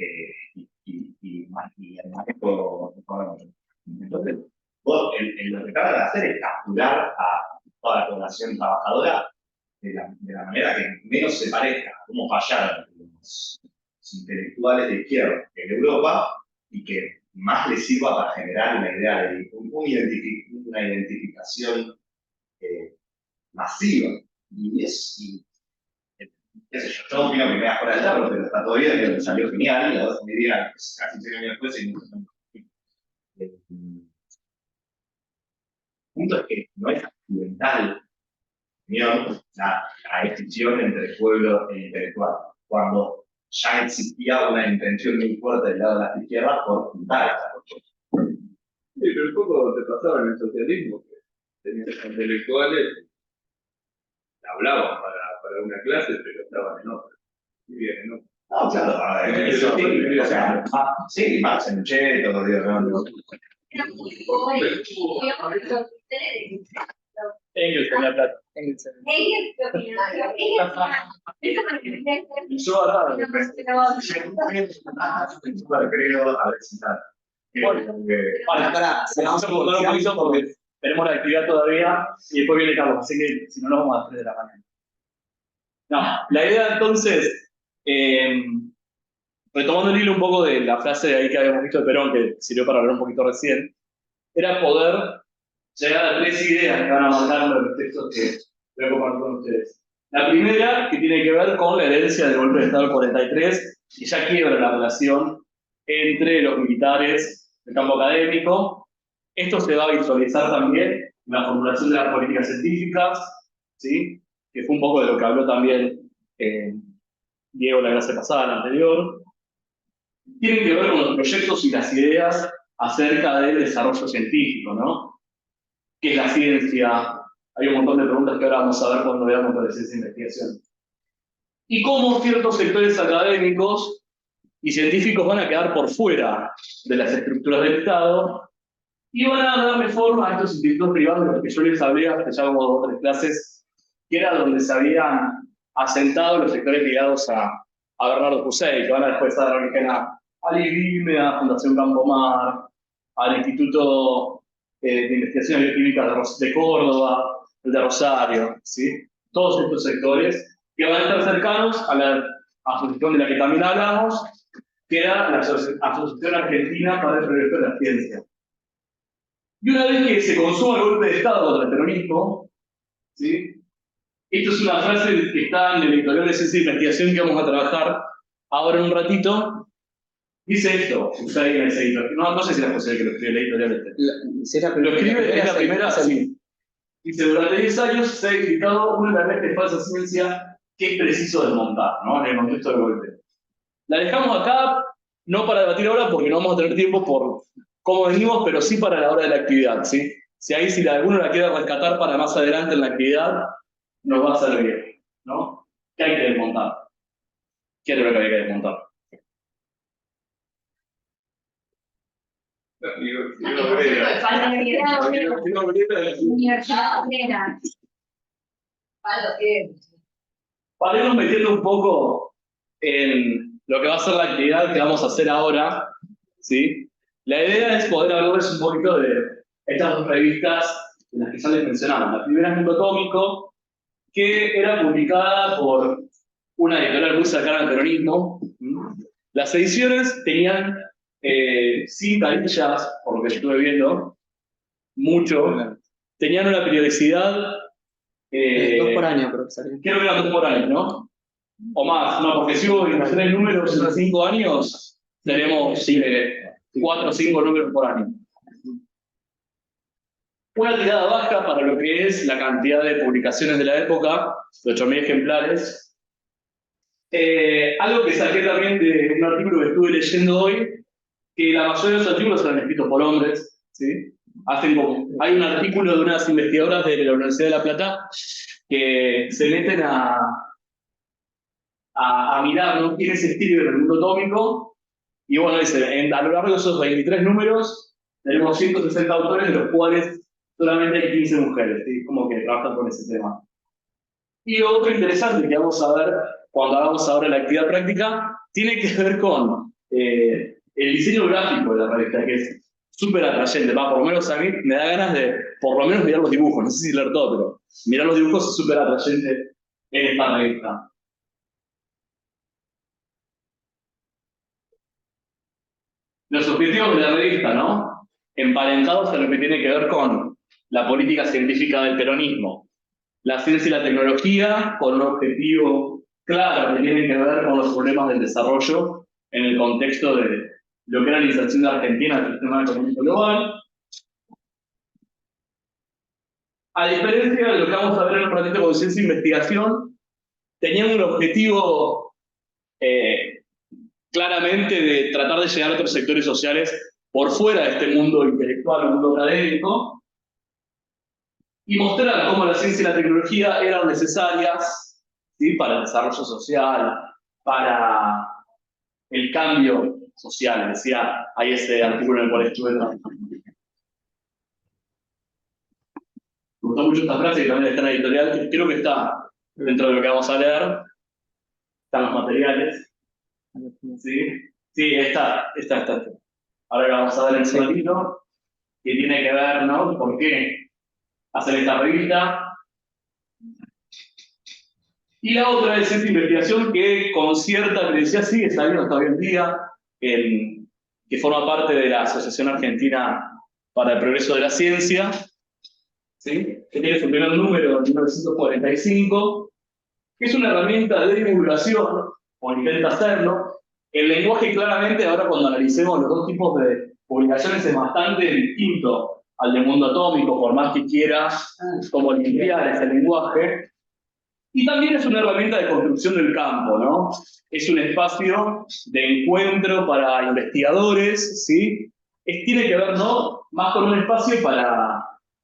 y el manejo económico. Entonces, vos, lo que tratan de hacer es capturar a toda la población trabajadora de la manera que menos se parezca a cómo fallaron los intelectuales de izquierda en Europa y que más les sirva para generar una idea de una identificación masiva. Y qué sé yo opino que me da fuera del tarro, pero está todo bien, creo que salió genial, y la me diría casi 6 años después y el punto es que no es accidental la distinción entre el pueblo e intelectual, cuando ya existía una intención muy fuerte del lado de las izquierdas por juntar a esa cuestión. Sí, pero un poco te pasaba en el socialismo, que tenías intelectuales, hablaban para una clase, pero estaban en otra. Y bien, en otra. No, claro, eso, o sea, sí, Marx en Cheto, digo, no. Engels tenía plata. Engels, ¿qué opinas? Yo agarrado. Creo, a ver si está. Para, se vamos a contar un poquito porque tenemos la actividad todavía y después viene Carlos, así que si no nos vamos a las 3 de la mañana. No, la idea entonces, retomando el hilo un poco de la frase de ahí que habíamos visto de Perón, que sirvió para hablar un poquito recién, era poder llegar a 3 ideas que van a marcar los textos que voy a compartir con ustedes. La primera, que tiene que ver con la herencia del golpe de Estado del 43, que ya quiebra la relación entre los militares del campo académico. Esto se va a visualizar también en la formulación de las políticas científicas, ¿sí? Que fue un poco de lo que habló también Diego la clase pasada, la anterior. Tienen que ver con los proyectos y las ideas acerca del desarrollo científico, ¿no? ¿Qué es la ciencia? Hay un montón de preguntas que ahora vamos a ver cuando veamos la ciencia de investigación. Y cómo ciertos sectores académicos y científicos van a quedar por fuera de las estructuras del Estado y van a darle forma a estos institutos privados de los que yo les hablé hace ya como 2 o 3 clases, que era donde se habían asentado los sectores ligados a Bernardo Pusey, que van a después dar origen al IBIME, a Fundación Campomar, al Instituto de Investigaciones Bioquímicas de Córdoba, el de Rosario, ¿sí? Todos estos sectores que van a estar cercanos a la asociación de la que también hablamos, que era la Asociación Argentina para el Progreso de la Ciencia. Y una vez que se consuma el golpe de Estado contra el peronismo, ¿sí? Esto es una frase que está en el editorial de Ciencia e Investigación que vamos a trabajar ahora en un ratito. Dice esto, usted en ese editorial. No sé si era posible que lo escribe el editorial lo escribe, es la primera, sí. Dice, durante 10 años se ha edificado una herramienta de falsa ciencia que es preciso desmontar, ¿no? En el contexto del golpe. La dejamos acá, no para debatir ahora porque no vamos a tener tiempo por cómo venimos, pero sí para la hora de la actividad, ¿sí? Si alguno la quiere rescatar para más adelante en la actividad, nos va a servir, ¿no? ¿Qué hay que desmontar? ¿Qué es lo que hay que desmontar? Para irnos metiendo un poco en lo que va a ser la actividad que vamos a hacer ahora, ¿sí? La idea es poder hablarles un poquito de estas dos revistas en las que ya les mencionamos. La primera es Mundo Atómico, que era publicada por una editorial muy cercana al peronismo. Las ediciones tenían cintarillas, por lo que estuve viendo, mucho. Tenían una periodicidad. 2 por año, creo que salió. Creo que eran 2 por año, ¿no? O más, no, porque si hubo 3 números en 5 años, tenemos 4 o 5 números por año. Una tirada baja para lo que es la cantidad de publicaciones de la época, de 8.000 ejemplares. Algo que saqué también de un artículo que estuve leyendo hoy, que la mayoría de los artículos eran escritos por hombres, ¿sí? Hay un artículo de unas investigadoras de la Universidad de La Plata que se meten a mirar, ¿no?, quién se escribe en el mundo atómico, y bueno, dice, a lo largo de esos 23 números tenemos 160 autores, de los cuales solamente hay 15 mujeres, ¿sí? Como que trabajan con ese tema. Y otro interesante que vamos a ver cuando hagamos ahora la actividad práctica, tiene que ver con el diseño gráfico de la revista, que es súper atrayente. Por lo menos a mí me da ganas de, por lo menos, mirar los dibujos. No sé si leer todo, pero mirar los dibujos es súper atrayente en esta revista. Los objetivos de la revista, ¿no? Emparentados a lo que tiene que ver con la política científica del peronismo. La ciencia y la tecnología, con un objetivo claro que tiene que ver con los problemas del desarrollo en el contexto de lo que era la inserción de Argentina en el sistema económico global. A diferencia de lo que vamos a ver en un ratito con ciencia e investigación, tenían un objetivo claramente de tratar de llegar a otros sectores sociales por fuera de este mundo intelectual o mundo académico, y mostrar cómo la ciencia y la tecnología eran necesarias, ¿sí?, para el desarrollo social, para el cambio social. Decía, hay ese artículo en el cual estuve trabajando. Me gustó mucho esta frase, que también está en la editorial, que creo que está dentro de lo que vamos a leer. Están los materiales. ¿Sí? Sí, está. Ahora la vamos a ver en un ratito, que tiene que ver, ¿no?, por qué hacer esta revista. Y la otra es esta investigación que con cierta periodicidad sigue saliendo hasta hoy en día, que forma parte de la Asociación Argentina para el Progreso de la Ciencia, ¿sí?, que tiene su primer número en 1945, que es una herramienta de divulgación, o intenta hacerlo. El lenguaje, claramente, ahora cuando analicemos los dos tipos de publicaciones, es bastante distinto al de Mundo Atómico, por más que quiera como limpiar ese lenguaje. Y también es una herramienta de construcción del campo, ¿no? Es un espacio de encuentro para investigadores, ¿sí? Tiene que ver, ¿no?, más con un espacio para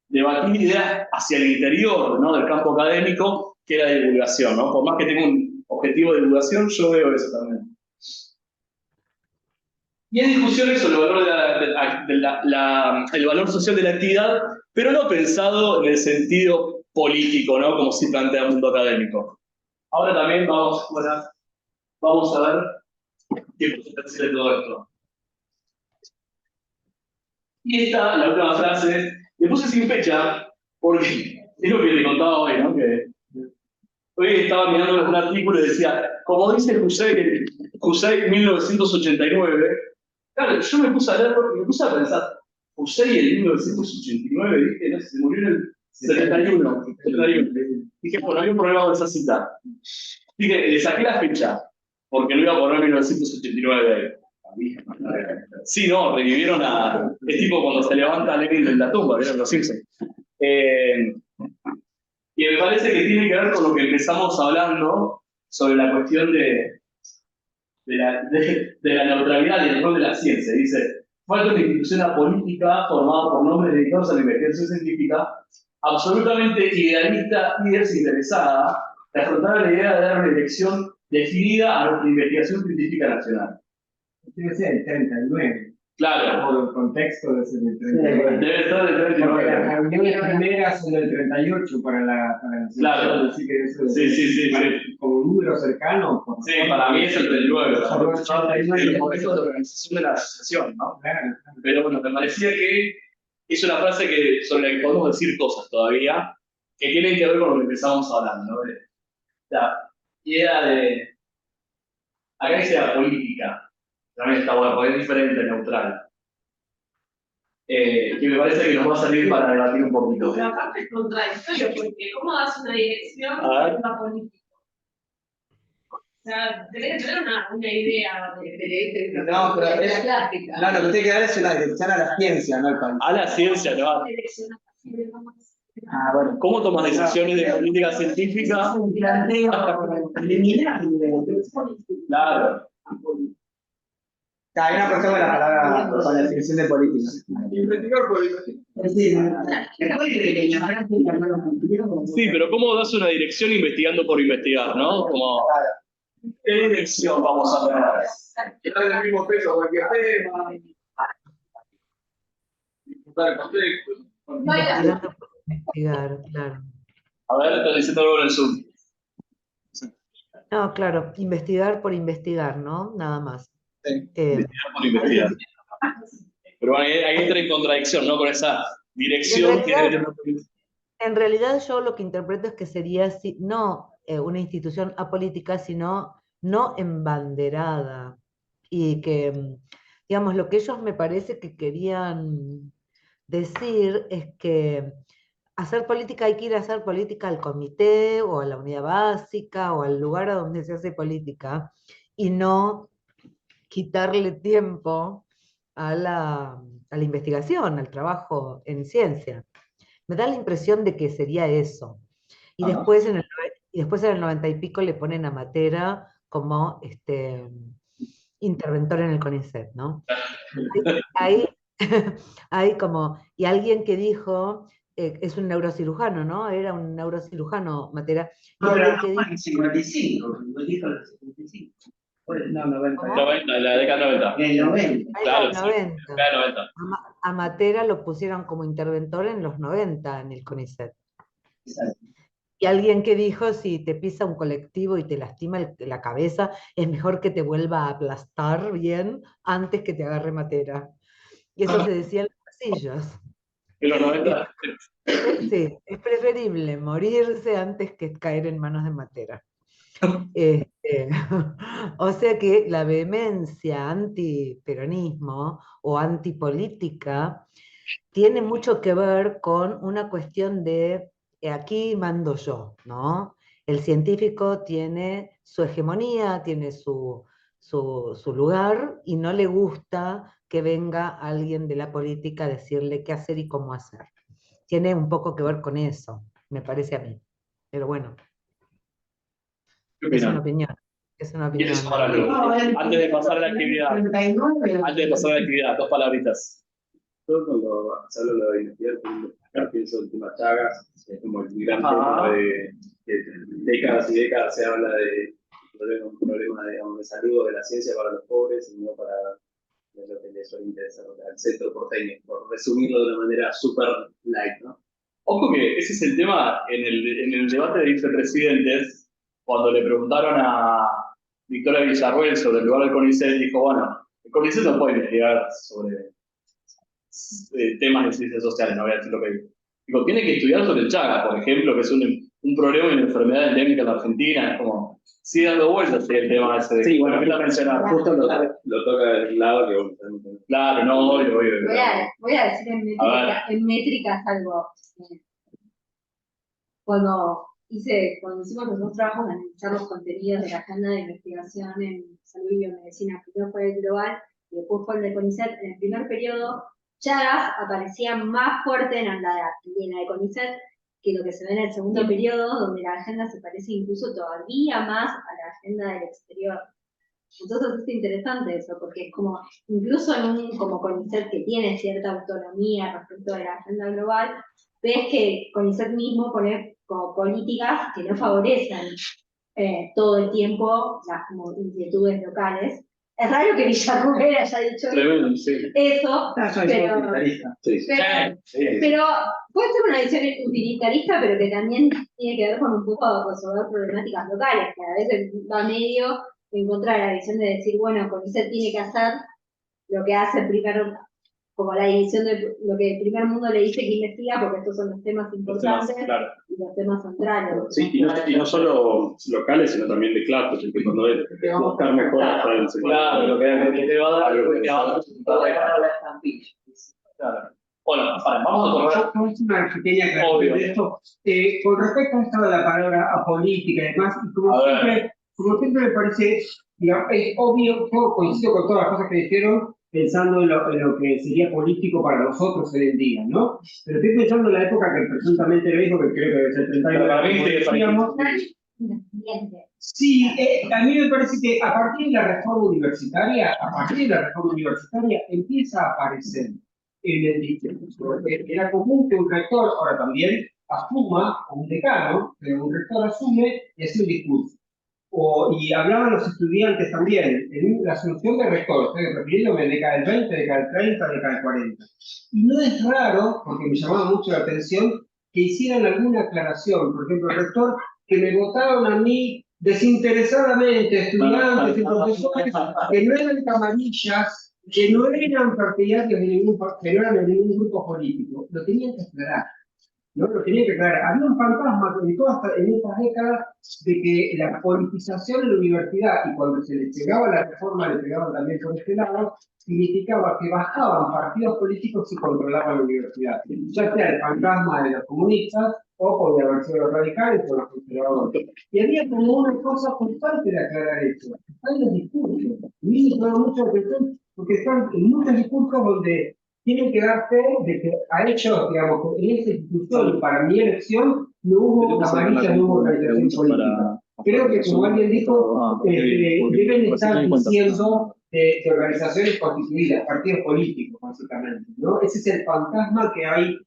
debatir ideas hacia el interior, ¿no?, del campo académico, que la divulgación, ¿no? Por más que tenga un objetivo de divulgación, yo veo eso también. Y hay discusiones sobre el valor social de la actividad, pero no pensado en el sentido político, ¿no?, como si plantea el mundo académico. Ahora también vamos a ver qué consecuencias de todo esto. Y esta, la última frase, le puse sin fecha, porque es lo que le contaba hoy, ¿no?, que hoy estaba mirando un artículo y decía, como dice Hussein 1989, claro, yo me puse a leer y me puse a pensar, Hussein en 1989, dije, no, se murió en el 71. Dije, bueno, había un problema con esa cita. Dije, le saqué la fecha, porque no iba a poner 1989 ahí. Sí, no, revivieron a... Es tipo cuando se levanta Lenin de la tumba, ¿vieron los Simpsons? Y me parece que tiene que ver con lo que empezamos hablando sobre la cuestión de la neutralidad y el rol de la ciencia. Dice, falta una institución apolítica formada por nombres dedicados a la investigación científica, absolutamente idealista y desinteresada, de afrontar la idea de dar una dirección definida a nuestra investigación científica nacional. Debe ser el 39. Claro. Por el contexto de ese del 39. Debe ser del 39. Porque las reuniones primeras son del 38 para la claro. Así que eso es, sí. Como un número cercano. Sí, para mí es el 39. El contexto de organización de la asociación, ¿no? Claro. Pero bueno, me parecía que es una frase sobre la que podemos decir cosas todavía, que tienen que ver con lo que empezamos hablando, ¿no? La idea de, acá dice la política, también está bueno, porque es diferente, neutral. Que me parece que nos va a servir para debatir un poquito. Pero aparte es contradictorio, porque ¿cómo das una dirección A ver. a una política? O sea, tenés que tener una idea de No, pero Es es, la clásica. no, lo que tiene que dar es una dirección a la ciencia, no al país. A la ciencia, ¿no? Ah, bueno. ¿Cómo tomas decisiones de política científica? Un planteo preliminar. Claro. Hay una cuestión con la palabra, con la definición de política. Investigar por investigar. Es decir, después de que la práctica no lo cumplió. Sí, pero ¿cómo das una dirección investigando por investigar, no? Como, ¿qué dirección vamos a tener? Está en el mismo peso cualquier tema. Disfrutar el contexto. Investigando por investigar, claro. A ver, estás diciendo algo en el Zoom. No, claro, investigar por investigar, ¿no? Nada más. Investigar por investigar. Pero bueno, ahí entra en contradicción, ¿no? Con esa dirección que debe tener. En realidad yo lo que interpreto es que sería no una institución apolítica, sino no embanderada. Y que, digamos, lo que ellos me parece que querían decir es que hacer política hay que ir a hacer política al comité o a la unidad básica o al lugar a donde se hace política y no quitarle tiempo a la investigación, al trabajo en ciencia. Me da la impresión de que sería eso. Y después en el 90 y pico le ponen a Matera como interventor en el CONICET, ¿no? Ahí como, y alguien que dijo, es un neurocirujano, ¿no? Era un neurocirujano, Matera. Y No, pero alguien que en dijo, el 55, lo dijo en el 55. No, 90. 90, en la década 90. En el 90. Claro, en sí, los 90. década 90. A Matera lo pusieron como interventor en los 90 en el CONICET. Exacto. Y alguien que dijo, si te pisa un colectivo y te lastima la cabeza, es mejor que te vuelva a aplastar bien antes que te agarre Matera. Y eso se decía en los pasillos. En los 90. Sí, es preferible morirse antes que caer en manos de Matera. O sea que la vehemencia antiperonismo o antipolítica tiene mucho que ver con una cuestión de aquí mando yo, ¿no? El científico tiene su hegemonía, tiene su lugar y no le gusta que venga alguien de la política a decirle qué hacer y cómo hacer. Tiene un poco que ver con eso, me parece a mí. Pero bueno, es una opinión. Es una opinión. ¿Quieres sumar algo? Antes de pasar a la actividad. Antes de pasar a la actividad, 2 palabritas. Yo cuando se habla de investigar, pienso en temas Chagas, es como el gran tema de décadas y décadas se habla de un problema digamos, de salud de la ciencia para los pobres y no para lo que les suele interesar al centro porteño, por resumirlo de una manera súper light, ¿no? Ojo que ese es el tema en el debate de vicepresidentes, cuando le preguntaron a Victoria Villarruel sobre el lugar del CONICET, dijo, bueno, el CONICET no puede investigar sobre temas de ciencias sociales, no voy a decir lo que digo. Digo, tiene que estudiar sobre el Chagas, por ejemplo, que es un problema y una enfermedad endémica en la Argentina, es como, sigue dando vueltas el tema ese de... Sí, bueno, ¿qué la mencionar? justo Lo toca del lado que vos Claro, no, obvio. Voy a decir en métricas algo. Cuando hicimos los 2 trabajos de analizar los contenidos de la agenda de investigación en salud y biomedicina, primero fue el global y después fue el de CONICET, en el primer periodo, Chagas aparecía más fuerte en la de CONICET que lo que se ve en el segundo periodo, donde la agenda se parece incluso todavía más a la agenda del exterior. Entonces es interesante eso, porque es como, incluso en como CONICET que tiene cierta autonomía respecto de la agenda global, ves que CONICET mismo pone como políticas que no favorecen todo el tiempo las como inquietudes locales. Es raro que Villarruel haya dicho eso, pero puede ser una visión utilitarista, pero que también tiene que ver con un poco de resolver problemáticas locales, que a veces va medio en contra de la visión de decir, bueno, CONICET tiene que hacer lo que hace primero como la división de lo que el primer mundo le dice que investiga, porque estos son los temas importantes claro. y los temas centrales. Sí, y no solo locales, sino también de clase, porque cuando es buscar mejoras para el sector. Claro, lo que te va a dar, lo que te va a dar. la estampilla. Claro. Bueno, vamos a correr. Es una pequeña aclaración de esto. Con respecto a esto de la palabra apolítica y demás, y como siempre me parece, digamos, es obvio, yo coincido con todas las cosas que dijeron, pensando en lo que sería político para nosotros hoy en día, ¿no? Pero estoy pensando en la época que presuntamente lo dijo, que creo que debe ser 39, Sí, a mí me parece que a partir de la reforma universitaria, empieza a aparecer en el discurso. Era común que un rector, ahora también, asuma, o un decano, pero un rector asume y hace un discurso. Y hablaban los estudiantes también, en la asunción de rector, estoy refiriéndome a la década del 20, década del 30, década del 40. Y no es raro, porque me llamaba mucho la atención, que hicieran alguna aclaración. Por ejemplo, el rector, que me votaron a mí desinteresadamente, estudiantes y profesores, que no eran camarillas, que no eran partidarios de que no eran de ningún grupo político, lo tenían que aclarar. ¿No? Lo tenía que aclarar. Había un fantasma en estas décadas de que la politización en la universidad, y cuando se le llegaba la reforma, le pegaban también por este lado, significaba que bajaban partidos políticos y controlaban la universidad. Ya sea el fantasma de los comunistas, o podía haber sido los radicales o los conservadores. Y había como una cosa constante de aclarar eso. Hay los discursos. Y me llama mucho la atención, porque están en muchos discursos donde tienen que dar fe de que a ellos, digamos, en esa institución y para mi elección no hubo amarillas, no hubo organización política. Creo que, como alguien dijo, deben estar diciendo de organizaciones constituidas, partidos políticos, básicamente, ¿no? Ese es el fantasma que hay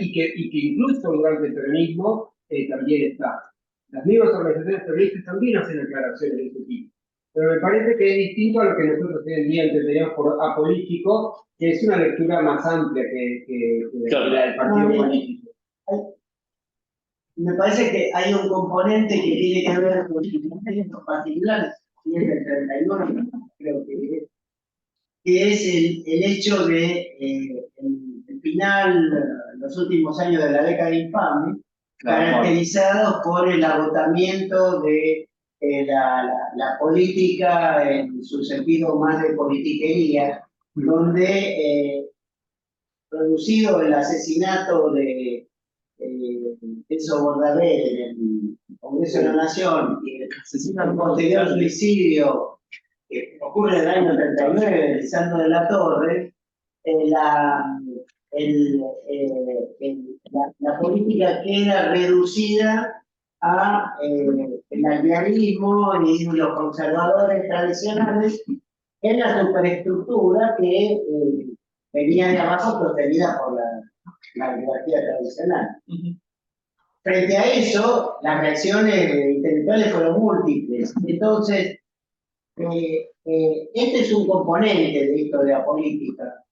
y que incluso durante el peronismo también está. Las mismas organizaciones peronistas también hacen declaraciones de este tipo. Pero me parece que es distinto a lo que nosotros hoy en día entendemos por apolítico, que es una lectura más amplia que la del partido político. Me parece que hay un componente que tiene que ver con los particulares, y es el 31, creo que es el hecho de el final, los últimos años de la década infame, caracterizados por el agotamiento de la política en su sentido más de politiquería, donde producido el asesinato de Enzo Bordaber en el Congreso de la Nación y el posterior suicidio que ocurre en el año 39 de Lisandro de la Torre, la política queda reducida a el aldeanismo y los conservadores tradicionales en la superestructura que venía de abajo sostenida por la oligarquía tradicional. Frente a eso, las reacciones intelectuales fueron múltiples. Entonces, este es un componente de esto de la política.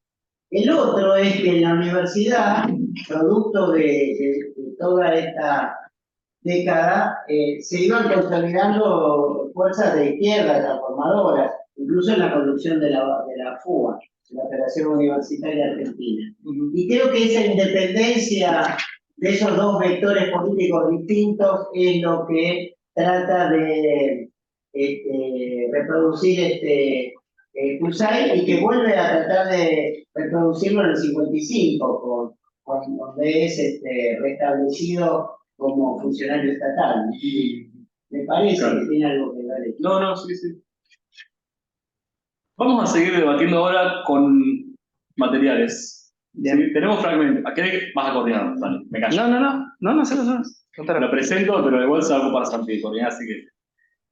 El otro es que en la universidad, producto de toda esta década, se iban consolidando fuerzas de izquierda transformadoras, incluso en la conducción de la FUA, la Federación Universitaria Argentina. Y creo que esa independencia de esos dos vectores políticos distintos es lo que trata de reproducir Kusai y que vuelve a tratar de reproducirlo en el 55, donde es restablecido como funcionario estatal. Y me parece que tiene algo que ver. No, sí. Vamos a seguir debatiendo ahora con materiales. ¿Sí? Tenemos fragmentos. ¿A qué vas a coordinar? Vale, me callo. No. Lo presento, pero igual se va a ocupar Santi de coordinar, así que...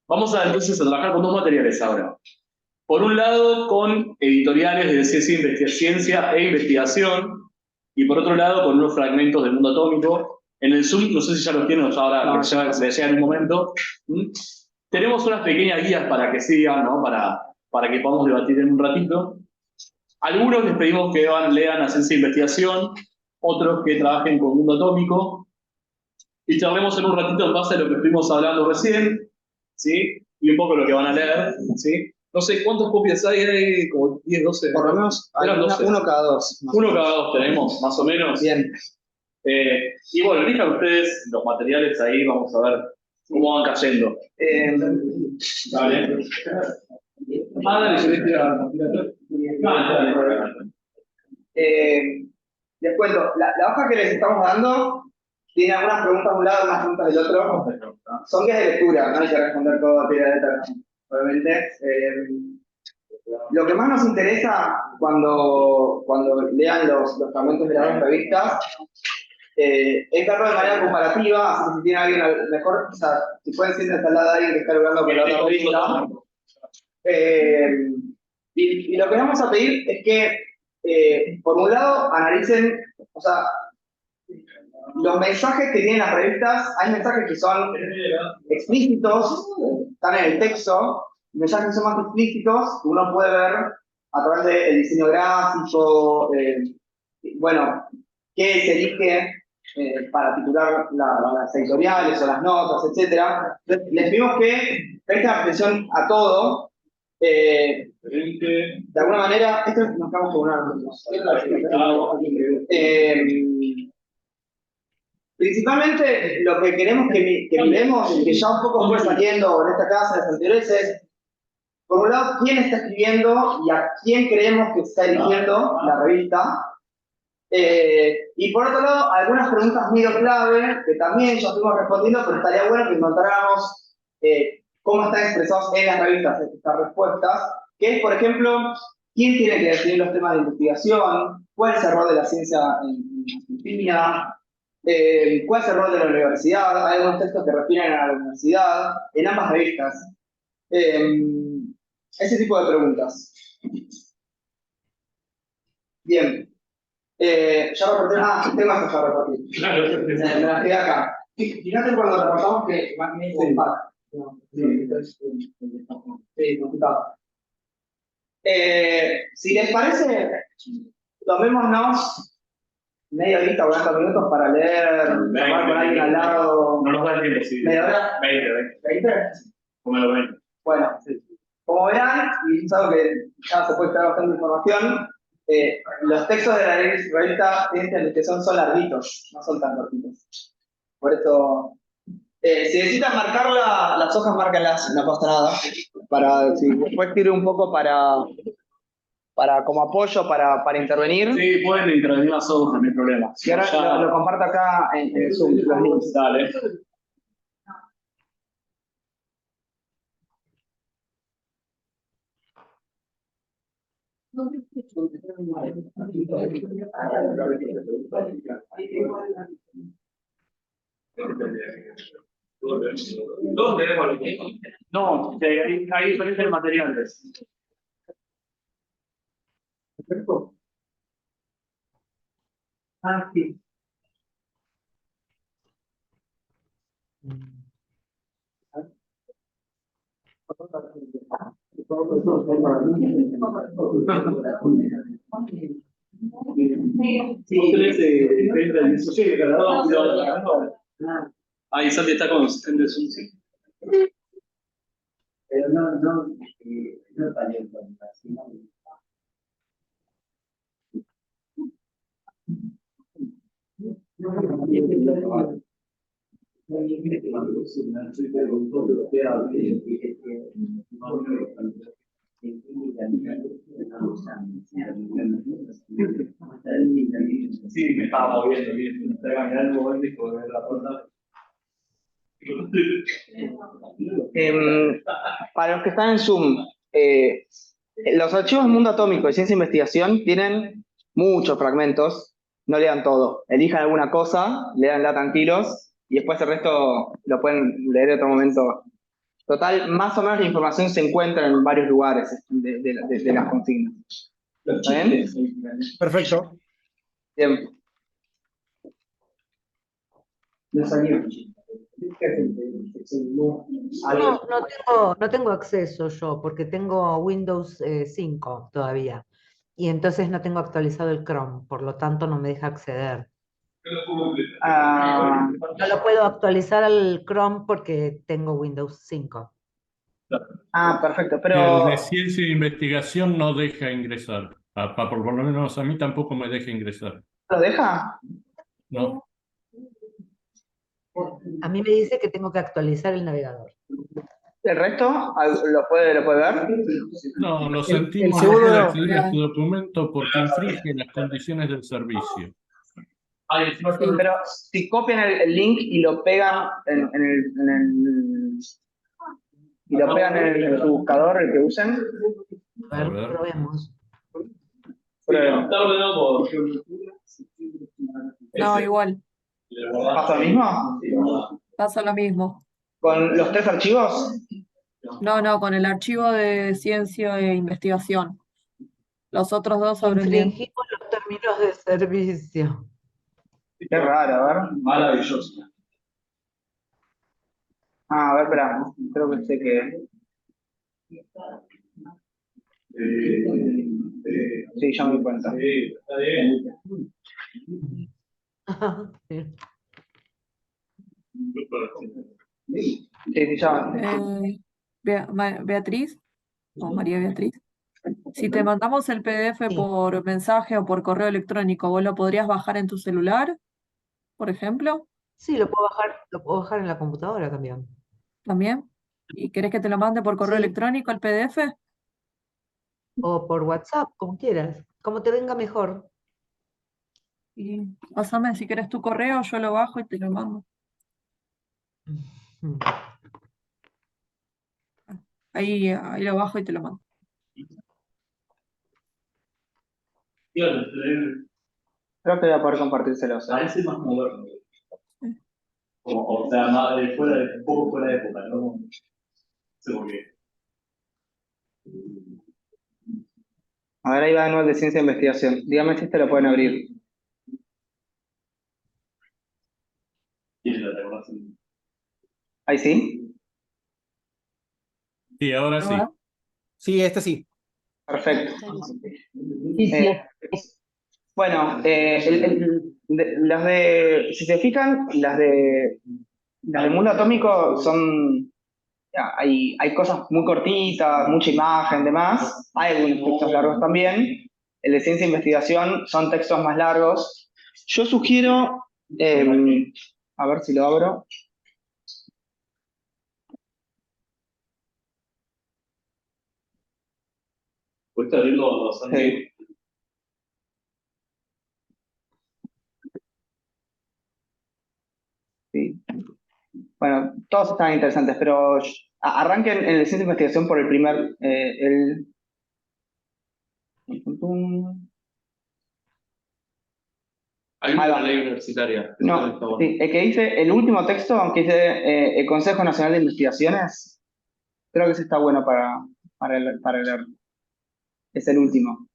Vamos entonces a trabajar con dos materiales ahora. Por un lado, con editoriales de ciencia e investigación, y por otro lado, con unos fragmentos del mundo atómico. En el Zoom, no sé si ya los tienen o ahora se llega en un momento. Tenemos unas pequeñas guías para que sigan, ¿no? Para que podamos debatir en un ratito. Algunos les pedimos que lean a ciencia e investigación, otros que trabajen con mundo atómico, y charlemos en un ratito en base a lo que estuvimos hablando recién, ¿sí? Y un poco lo que van a leer, ¿sí? No sé cuántas copias hay como 10, 12. Por lo menos hay Eran 12. uno cada dos. Uno cada dos tenemos, más o menos. Bien. Y bueno, elijan ustedes los materiales ahí, vamos a ver cómo van cayendo. Dale. Dale, yo Les cuento, la hoja que les estamos dando tiene algunas preguntas de un lado, unas preguntas del otro. Son guías de lectura, no hay que responder todo a pie de letra, obviamente. Lo que más nos interesa cuando lean los fragmentos de las dos revistas es verlo de manera comparativa, así que si tiene alguien mejor, o sea, si pueden sentarse al lado de alguien que está logrando con la otra revista. Y lo que vamos a pedir es que, por un lado, analicen, o sea, los mensajes que tienen las revistas. Hay mensajes que son explícitos, están en el texto, mensajes que son más explícitos, que uno puede ver a través del diseño gráfico, bueno, qué se elige para titular las editoriales o las notas, etc. Les pedimos que presten atención a todo. De alguna manera, esto nos quedamos con principalmente lo que queremos que miremos, que ya un poco fue saliendo en esta clase de las anteriores, es, por un lado, quién está escribiendo y a quién creemos que está eligiendo la revista. Y por otro lado, algunas preguntas medio clave, que también ya estuvimos respondiendo, pero estaría bueno que encontráramos cómo están expresados en las revistas estas respuestas, que es, por ejemplo, quién tiene que definir los temas de investigación, cuál es el rol de la ciencia en Argentina, cuál es el rol de la universidad. Hay algunos textos que refieren a la universidad, en ambas revistas. Ese tipo de preguntas. Bien. Ya reporté, tengo esto ya reporté. Me las quedé acá. Fíjate cuando reportamos que me hice empate. Si les parece, tomémonos media horita o 40 minutos para leer, tomar con alguien al lado. No nos da el tiempo, sí. ¿Media hora? 20. ¿20? Como lo 20. Bueno, como verán, y es algo que ya se puede estar bastante información, los textos de la revista Ciencia de Investigación son larguitos, no son tan cortitos. Por eso, si necesitan marcar las hojas, márquenlas, no pasa nada. Para, si después sirve un poco para como apoyo, para intervenir. Sí, pueden intervenir las hojas, no hay problema. Y ahora lo comparto acá en Zoom, los links. Dale. ¿Todos tenemos lo mismo? No, hay diferentes materiales. Ah, sí. Ahí Santi está con los asistentes Zoom, sí. Pero no talento, sino Sí, me estaba moviendo bien. Me estaba caminando el momento y por ver la puerta. Para los que están en Zoom, los archivos del mundo atómico de ciencia e investigación tienen muchos fragmentos. No lean todo, elijan alguna cosa, leanla tranquilos y después el resto lo pueden leer en otro momento. Total, más o menos la información se encuentra en varios lugares de las consignas. ¿Está bien? Perfecto. Bien. No tengo acceso yo, porque tengo Windows 5 todavía. Y entonces no tengo actualizado el Chrome, por lo tanto no me deja acceder. No lo puedo actualizar al Chrome porque tengo Windows 5. Ah, perfecto, El pero de ciencia e investigación no deja ingresar. Por lo menos a mí tampoco me deja ingresar. ¿lo deja? ¿No? A mí me dice que tengo que actualizar el navegador. ¿El resto lo puede ver? No, lo El sentimos, no segundo puede no. acceder a este documento porque infringe las condiciones del servicio. Pero si copian el link y lo pegan en su buscador, el que usen, A ver, probemos. prueben. No, igual. ¿Pasa lo mismo? Pasa lo mismo. ¿Con los 3 archivos? No, con el archivo de ciencia e investigación. Los otros dos abren bien. Infringimos los términos de servicio. Qué raro, a ver. Maravilloso. Ah, a ver, espera. Creo que sé que. Sí, ya me di cuenta. Sí, está bien. Sí, sí, ya. Beatriz, o María Beatriz, si te mandamos el PDF por mensaje o por correo electrónico, ¿vos lo podrías bajar en tu celular, por ejemplo? Sí, lo puedo bajar en la computadora también. ¿También? ¿Y querés que te lo mande por correo Sí. electrónico el PDF? O por WhatsApp, como quieras, como te venga mejor. Y pásame si querés tu correo, yo lo bajo y te lo mando. Ahí lo bajo y te lo mando. Creo que voy a poder compartírselos. Parece más moderno. O sea, más un poco fuera de época, ¿no? No sé por qué. A ver, ahí va de nuevo el de ciencia e investigación. Dígame si este lo pueden abrir. ¿Quién la reconoce? ¿Ahí sí? Sí, ahora sí. Sí, este sí. Perfecto. Sí, sí. Bueno, si se fijan, las del mundo atómico son, ya, hay cosas muy cortitas, mucha imagen, demás. Hay algunos textos largos también. El de ciencia e investigación son textos más largos. Yo sugiero, a ver si lo abro. ¿Puedes abrirlo, Santi? Sí. Bueno, todos están interesantes, pero arranquen en el ciencia de investigación por el primer, Hay Ahí una va. ley universitaria. No, sí, el que dice, el último texto, aunque dice el Consejo Nacional de Investigaciones, creo que ese está bueno para leer. Es el último.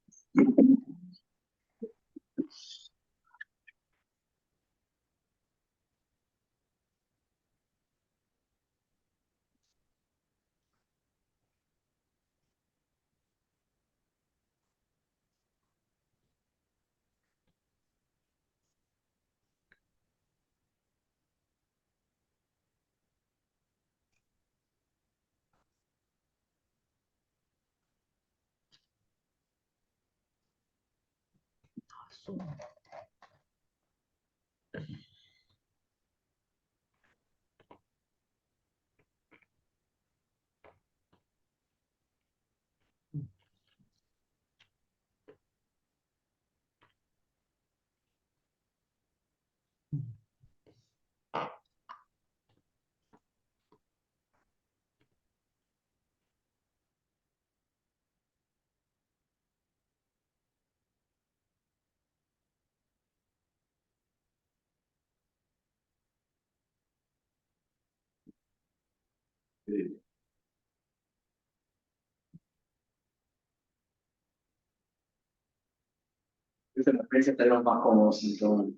Esa experiencia estaríamos más cómodos en todo.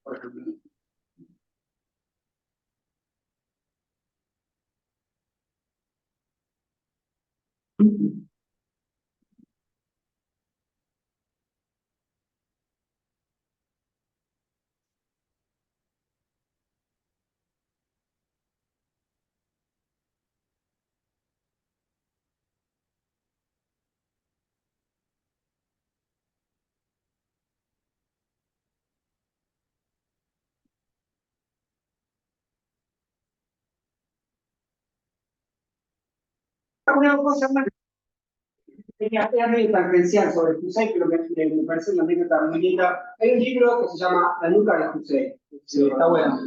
Por ejemplo. Una cosa más, era medio tangencial sobre Hussein, pero me parece una anécdota muy linda. Hay un libro que se llama La nuca de Hussein. Sí, está bueno.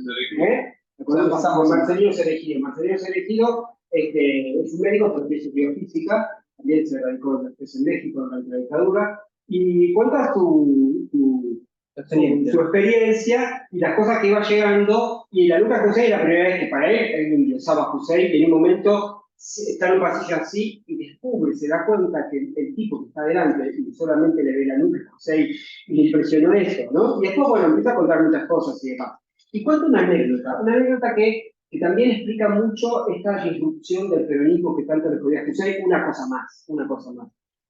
Lo pasamos con Marcelino Cerejido. Marcelino Cerejido es un médico, pero tiene biofísica, también se radicó en México durante la dictadura, y cuenta su experiencia y las cosas que iba llegando. Y la nuca de Hussein, la primera vez que para él ingresaba a Hussein, en un momento está en un pasillo así y descubre, se da cuenta que el tipo que está delante y solamente le ve la nuca a Hussein y le impresionó eso, ¿no? Y después, bueno, empieza a contar muchas cosas y demás. Y cuenta una anécdota que también explica mucho esta disrupción del peronismo que tanto le podía Hussein, una cosa más.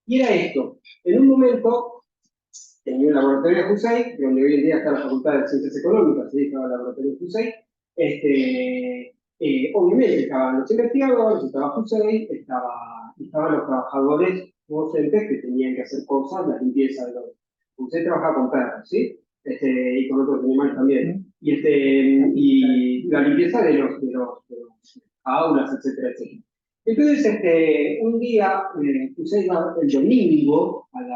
Y era esto, en un momento, en el laboratorio de Hussein, donde hoy en día está la Facultad de Ciencias Económicas, se estaba el laboratorio de Hussein, obviamente estaban los investigadores, estaba Hussein, estaban los trabajadores docentes que tenían que hacer cosas, la limpieza de los... Hussein trabajaba con perros, ¿sí? Y con otros animales también. Y la limpieza de los aulas, etcétera, etcétera. Entonces, un día, Hussein va el domingo al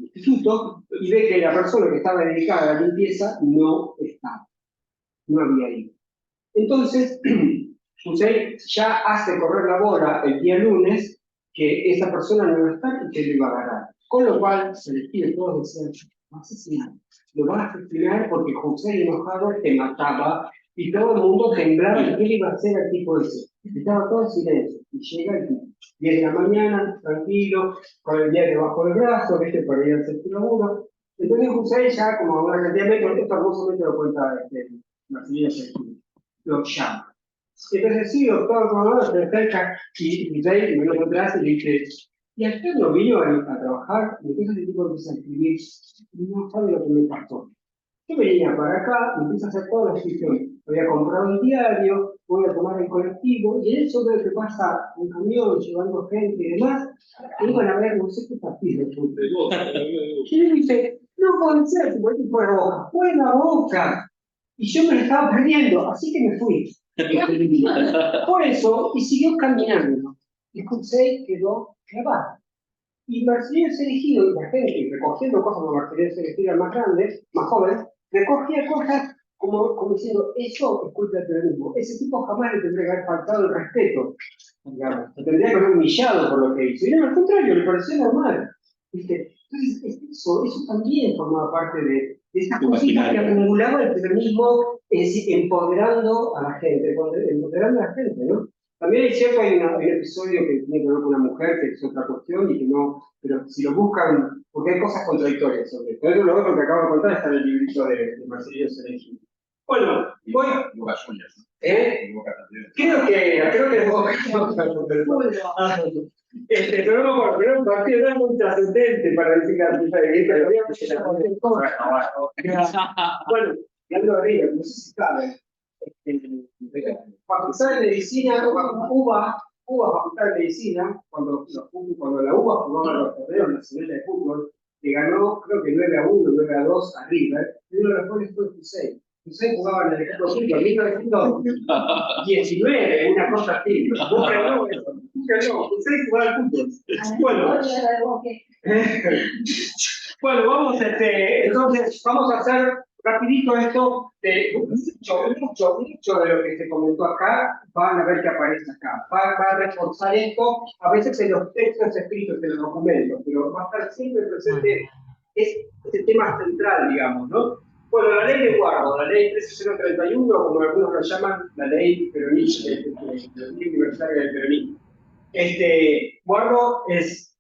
instituto y ve que la persona que estaba dedicada a la limpieza no estaba, no había ido. Entonces, Hussein ya hace correr la bola el día lunes que esa persona no iba a estar y que lo iba a agarrar. Con lo cual, se les pide, todos decían, lo vas a asesinar, lo vas a asesinar porque Hussein enojado te mataba y todo el mundo temblaba de qué le iba a hacer al tipo ese. Estaba todo en silencio. Y llega el tipo, 10 de la mañana, tranquilo, con el diario bajo el brazo, para ir al séptimo laburo. Entonces Hussein ya, como una cantidad de metros, esto hermosamente lo cuenta Marcelino Cerejido, lo llama. Entonces sí, doctor, se acerca y Hussein me lo encontrás y le dice, ¿y a usted no vino a trabajar? Y entonces el tipo empieza a escribir, no sabe lo que me pasó. Yo venía para acá y empiezo a hacer todas las gestiones. Voy a comprar un diario, voy a tomar el colectivo, y en eso veo que pasa un camión llevando gente y demás, y van a ver, no sé qué partido. Y él dice, no puede ser, porque fue la Boca. Y yo me lo estaba perdiendo, así que me fui. Por eso, y siguió caminando. Y Hussein quedó clavado. Y Marcelino Cerejido, y la gente recogiendo cosas como Marcelino Cerejido, el más grande, más joven, recogía cosas como diciendo, eso es culpa del peronismo. Ese tipo jamás le tendría que haber faltado el respeto, digamos. Se tendría que haber humillado por lo que hizo. Y no, al contrario, le pareció normal. ¿Viste? Entonces, eso también formaba parte de esas cositas que acumulaba el peronismo, empoderando a la gente, ¿no? También es cierto, hay un episodio que tiene que ver con una mujer, que es otra cuestión, y que no, pero si lo buscan, porque hay cosas contradictorias sobre esto. Eso lo otro que acabo de contar está en el librito de Marcelino Cerejido. Bueno, voy. Creo que pero no me acuerdo, pero un partido era muy trascendente para decir que bueno, ya lo digo, no sé si saben. Facultad de Medicina, Facultad de Medicina, cuando la UBA jugaba los torneos nacionales de fútbol, le ganó, creo que 9-1, 9-2 a River, y uno de los goles fue Hussein. Hussein jugaba en el equipo de fútbol en 1919, una cosa así. No, Hussein jugaba al fútbol. Bueno, vamos, entonces, vamos a hacer rapidito esto, mucho de lo que se comentó acá, van a ver que aparece acá. Va a reforzar esto, a veces en los textos escritos, en los documentos, pero va a estar siempre presente este tema central, digamos, ¿no? Bueno, la ley de Guardo, la ley 13031, como algunos lo llaman, la ley peronista, la ley universaria del peronismo. Guardo es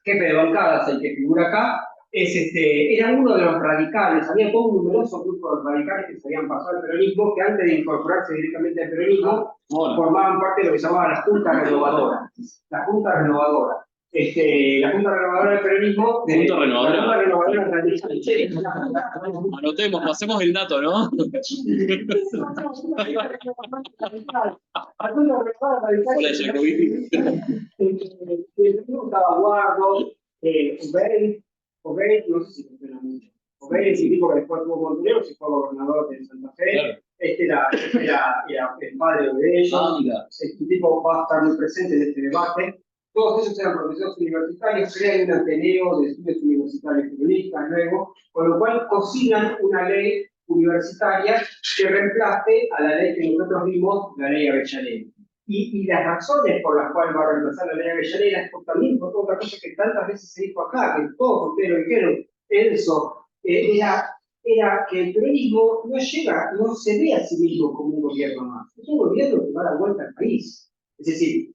jefe de bancadas, el que figura acá, era uno de los radicales, había todo un numeroso grupo de radicales que se habían pasado al peronismo, que antes de incorporarse directamente al peronismo, formaban parte de lo que se llamaba la Junta Renovadora. La Junta Renovadora. La Junta Renovadora del Peronismo. Junta Renovadora. La Junta Renovadora Anotemos, pasemos el dato, ¿no? Hola, Jacobi. Estaba Guardo, Ubey, no sé si funciona mucho. ¿ok? Es un tipo que después tuvo Montenegro, se fue gobernador de Santa Fe. Claro. Este era el padre de ellos. Este tipo va a estar muy presente en este debate. Todos ellos eran profesores universitarios, crean un ateneo de estudios universitarios feministas luego, con lo cual cocinan una ley universitaria que reemplace a la ley que nosotros vimos, la ley Avellaneda. Y las razones por las cuales va a reemplazar la ley Avellaneda es también por otra cosa que tantas veces se dijo acá, que todos ustedes lo dijeron, eso, era que el peronismo no se ve a sí mismo como un gobierno más, es un gobierno que va a dar vuelta al país. Es decir,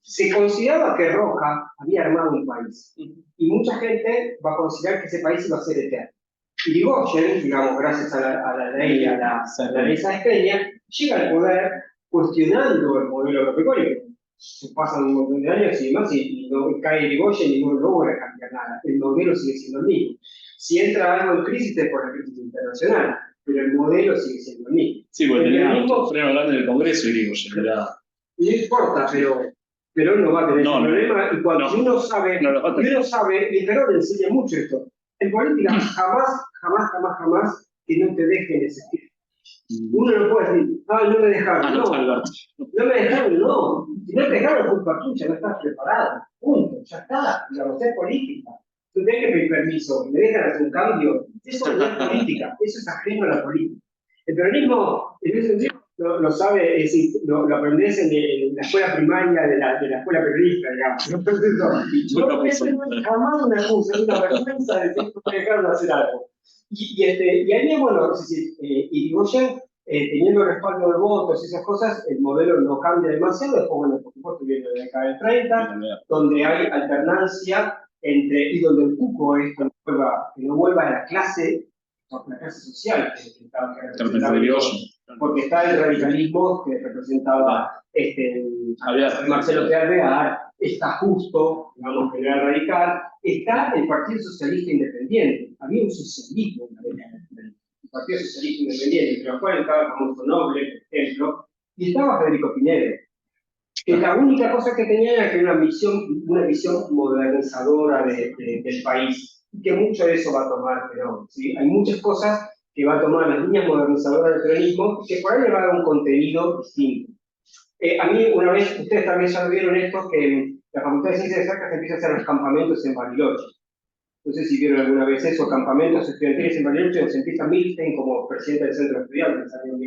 se consideraba que Roca había armado un país, y mucha gente va a considerar que ese país iba a ser eterno. Y Irigoyen, digamos, gracias a la ley, a la ley Sáenz Peña, llega al poder cuestionando el modelo agropecuario. Se pasan un montón de años y demás, y no cae Irigoyen y no logra cambiar nada. El modelo sigue siendo el mismo. Si entra algo en crisis es por la crisis internacional, pero el modelo sigue siendo el mismo. Sí, porque el tenía mismo, un freno grande en el Congreso, Irigoyen, ¿verdad? No importa, pero él no va a tener ese problema, y cuando uno sabe, y Perón enseña mucho esto, en política jamás que no te dejen existir. Uno no puede decir, no me dejaron, no me dejaron, no. Si no te dejaron, es culpa tuya, no estás preparado. Punto, ya está. Digamos, es política. Tú tienes que pedir permiso, me dejan hacer un cambio. Eso no es política, eso es ajeno a la política. El peronismo, en ese sentido, lo sabe, es decir, lo aprendes en la escuela primaria de la escuela peronista, digamos. Entonces, no, jamás una excusa, es una vergüenza de que no dejaron hacer algo. Y ahí, bueno, es decir, Irigoyen, teniendo respaldo de votos y esas cosas, el modelo no cambia demasiado. Después, bueno, por supuesto, viene la década del 30, donde hay alternancia y donde el cuco es que no vuelva a la clase social que representaba Irigoyen. Porque está el radicalismo que representaba Marcelo de Alvear, está Justo, digamos, que era radical, está el Partido Socialista Independiente. Había un socialismo en la década del 30, el Partido Socialista Independiente, entre los cuales estaba el famoso Noble, por ejemplo, y estaba Federico Pinedo, que la única cosa que tenía era que una visión modernizadora del país, y que mucho de eso va a tomar Perón, ¿sí? Hay muchas cosas que va a tomar las líneas modernizadoras del peronismo, que por ahí le va a dar un contenido distinto. A mí, una vez, ustedes también ya lo vieron esto, que en la Facultad de Ciencias Exactas empieza a hacer los campamentos en Bariloche. No sé si vieron alguna vez eso, campamentos estudiantiles en Bariloche, donde se empieza Milstein como presidente del Centro de Estudiantes, en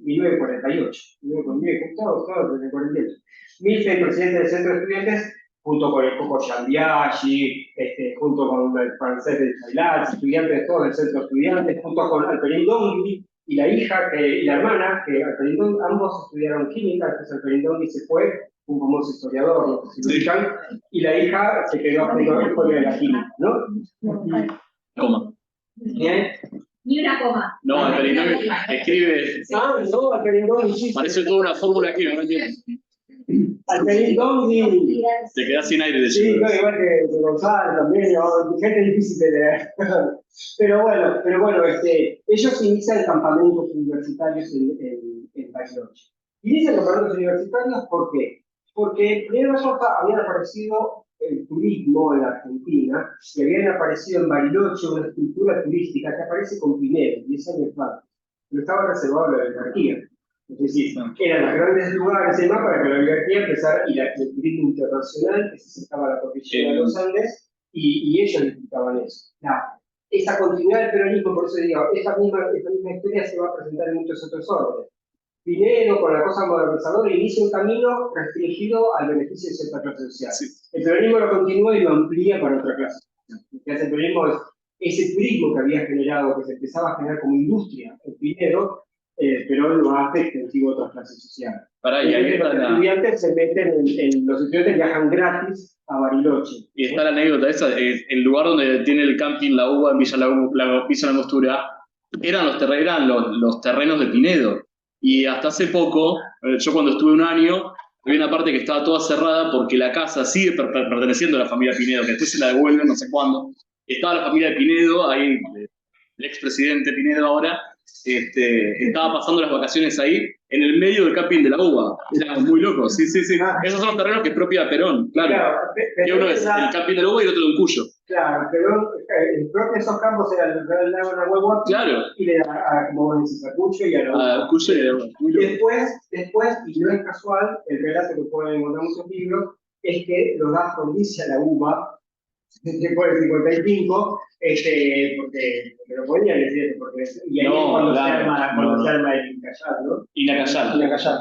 1948. 1948. Milstein, presidente del Centro de Estudiantes, junto con el Coco Giambiaggi, junto con el francés de Chailaz, estudiantes de todo el Centro de Estudiantes, junto con Alperín Dongui y la hija y la hermana, que Alperín Dongui, ambos estudiaron química. Entonces Alperín Dongui se fue, un famoso historiador, no sé si lo ubican, y la hija se quedó haciendo la historia de la química, ¿no? Coma. ¿Bien? Ni una coma. No, Alperín Dongui escribe. No, Alperín Dongui. Parece toda una fórmula que no entiendo. Alperín Dongui. Te quedas sin aire de sí, no, igual que Gonzalo también, gente difícil de leer. Pero bueno, ellos inician campamentos universitarios en Bariloche. Inician campamentos universitarios, ¿por qué? Porque primero habían aparecido el turismo en la Argentina, y habían aparecido en Bariloche una estructura turística que aparece con Pinedo, 10 años antes, pero estaba reservado a la oligarquía. Es decir, eran los grandes lugares y demás para que la oligarquía empezara, y el turismo internacional que se acercaba a la cordillera de los Andes, y ellos disfrutaban eso. Esa continuidad del peronismo, por eso digo, esta misma historia se va a presentar en muchos otros órdenes. Pinedo, con la cosa modernizadora, inicia un camino restringido al beneficio de cierta clase social. Sí. El peronismo lo continúa y lo amplía para otra clase social. Lo que hace el peronismo es ese turismo que había generado, que se empezaba a generar como industria en Pinedo, pero lo hace extensivo a otras clases sociales. Los estudiantes se meten los estudiantes viajan gratis a Bariloche. Y está la anécdota esa, el lugar donde tiene el camping La Uva en Villa Langostura, eran los terrenos de Pinedo. Y hasta hace poco, yo cuando estuve un año, había una parte que estaba toda cerrada porque la casa sigue perteneciendo a la familia Pinedo, que después se la devuelven no sé cuándo. Estaba la familia de Pinedo, ahí el expresidente Pinedo ahora, estaba pasando las vacaciones ahí, en el medio del camping de la uva. Era muy loco, sí. Esos son los terrenos que es propia Perón, claro. Que uno es el camping de la uva y el otro de un Cuyo. Claro, Perón, el propio esos campos era el lago de la Huevo, claro. Y le da, como vos decís, a Cuyo y a la uva. A Cuyo y a la uva. Después, y no es casual, el relato que pueden encontrar muchos libros, es que lo da Fondicia a la uva, después del 55, porque lo ponían, es cierto, porque y ahí es cuando se arma el Incayal, ¿no? Inacayal.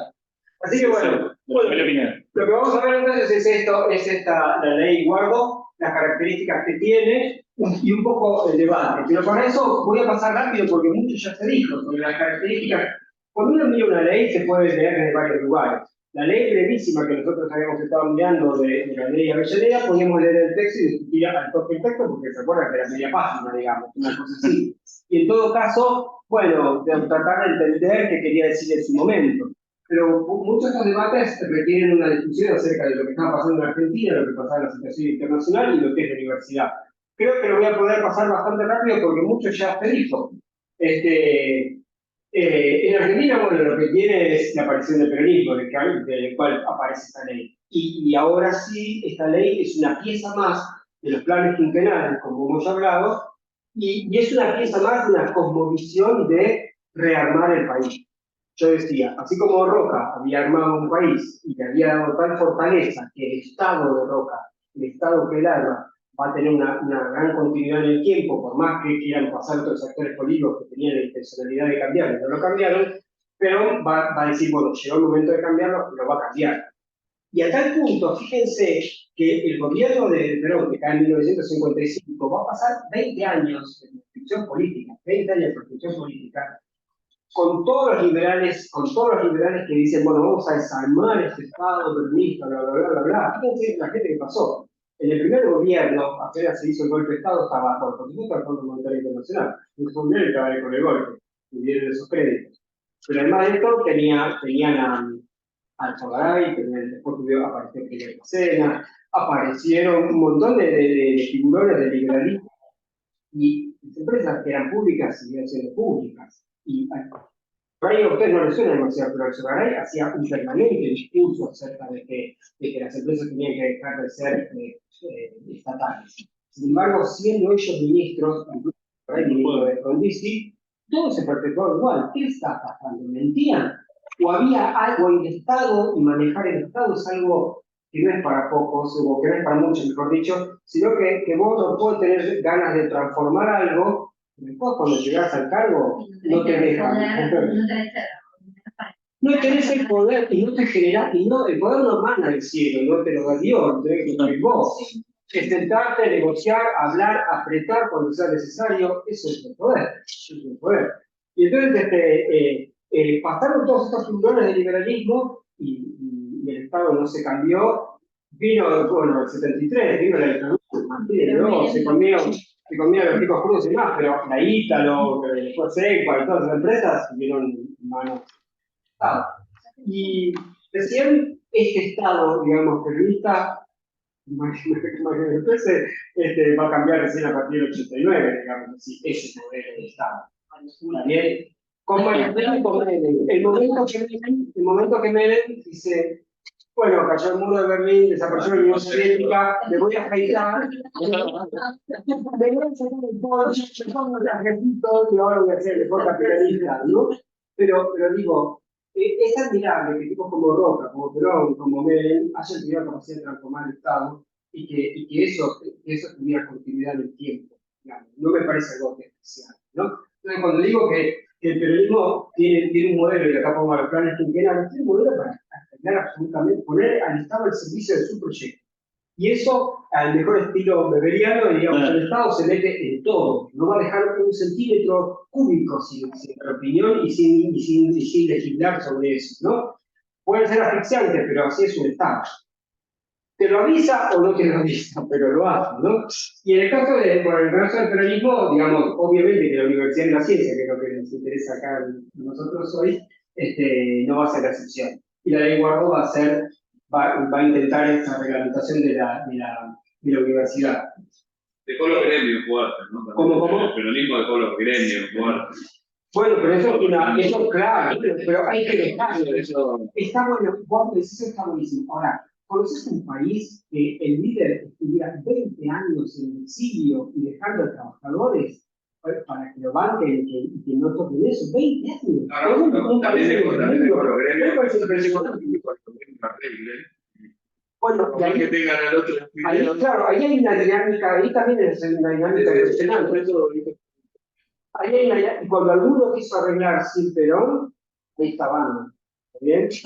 Así que bueno, lo que vamos a ver entonces es la ley Guardo, las características que tiene y un poco el debate. Pero para eso voy a pasar rápido porque mucho ya se dijo sobre las características. Cuando uno mira una ley se puede leer desde varios lugares. La ley brevísima que nosotros habíamos estado mirando de la ley Avellaneda, podíamos leer el texto y discutir al toque el texto porque se acuerdan que era media página, digamos, una cosa así. Y en todo caso, bueno, tratar de entender qué quería decir en su momento. Pero muchos de estos debates requieren una discusión acerca de lo que estaba pasando en Argentina, lo que pasaba en la situación internacional y lo que es la universidad. Creo que lo voy a poder pasar bastante rápido porque mucho ya se dijo. En Argentina, bueno, lo que tiene es la aparición del peronismo, del cual aparece esta ley. Y ahora sí, esta ley es una pieza más de los planes quinquenales, como hemos hablado, y es una pieza más de una cosmovisión de rearmar el país. Yo decía, así como Roca había armado un país y le había dado tal fortaleza que el Estado de Roca, el Estado que él arma, va a tener una gran continuidad en el tiempo, por más que quieran pasar otros actores políticos que tenían la intencionalidad de cambiarlo, no lo cambiaron, pero va a decir, bueno, llegó el momento de cambiarlo, pero va a cambiar. Y a tal punto, fíjense que el gobierno de Perón, que cae en 1955, va a pasar 20 años de construcción política, 20 años de construcción política, con todos los liberales que dicen, bueno, vamos a desarmar este Estado peronista, bla, bla, bla, bla, bla. Fíjense la gente que pasó. En el primer gobierno, apenas se hizo el golpe de Estado, estaba, por supuesto, el Fondo Monetario Internacional. El Fondo estaba ahí con el golpe, y dieron esos créditos. Pero además de esto, tenían al Fogaray, después apareció Fidel Cena, aparecieron un montón de figurones de liberalismo, y las empresas que eran públicas siguieron siendo públicas. Y por ahí a ustedes no les suena demasiado, pero el Sogaray hacía un permanente discurso acerca de que las empresas tenían que dejar de ser estatales. Sin embargo, siendo ellos ministros, incluso por ahí ministro de Frondizi, todo se perpetuó igual. ¿Qué está pasando? ¿Mentían? ¿O había algo en el Estado, y manejar el Estado es algo que no es para pocos, o que no es para muchos, mejor dicho, sino que vos no podés tener ganas de transformar algo, después cuando llegás al cargo, no te dejan. No tenés el poder y no te generás, y no, el poder no manda del cielo, no te lo da Dios, es vos. Es sentarte, negociar, hablar, apretar cuando sea necesario, eso es el poder. Eso es el poder. Y entonces, pasaron todos estos figurones de liberalismo y el Estado no se cambió. Vino, bueno, el 73, vino la dictadura, Martínez, ¿no? Se comieron los ricos crudos y más, pero la Ítalo, después Sepa y todas las empresas siguieron en manos del Estado. Y recién este Estado, digamos, peronista, después va a cambiar recién a partir del 89, digamos así, ese modelo de Estado. También, el momento que Menem dice, bueno, cayó el muro de Berlín, desapareció la Unión Soviética, me voy a afeitar, me voy a sacar el pollo, me pongo el trajecito y ahora voy a ser el mejor capitalista, ¿no? Pero digo, es admirable que tipos como Roca, como Perón, como Menem hayan tenido la capacidad de transformar el Estado y que eso tuviera continuidad en el tiempo. Digamos. No me parece algo especial, ¿no? Entonces, cuando digo que el peronismo tiene un modelo, y acá pongo los planes quinquenales, tiene un modelo para atender absolutamente, poner al Estado al servicio de su proyecto. Y eso, al mejor estilo beberiano, digamos, el Estado se mete en todo, no va a dejar un centímetro cúbico sin opinión y sin legislar sobre eso, ¿no? Pueden ser asfixiantes, pero así es un Estado. Te lo avisa o no te lo avisa, pero lo hace, ¿no? Y en el caso del peronismo, digamos, obviamente que la Universidad de la Ciencia, que es lo que nos interesa acá a nosotros hoy, no va a ser la excepción. Y la ley Guardo va a intentar esta reglamentación de la universidad. Dejó los gremios fuertes, ¿no? ¿Cómo? El peronismo dejó los gremios fuertes. Bueno, pero eso claro, pero hay que dejarlo. Está bueno, vos decís, eso está buenísimo. Ahora, ¿conoces un país que el líder estuviera 20 años en el exilio y dejando a trabajadores para que lo banquen y que no toquen eso? 20 años. También dejo los gremios. Bueno, y ahí, que tengan al otro. ahí, claro, ahí hay una dinámica, ahí también es una dinámica impresionante. Ahí hay y cuando alguno quiso arreglar sin Perón, ahí estaban. ¿Bien? Sí.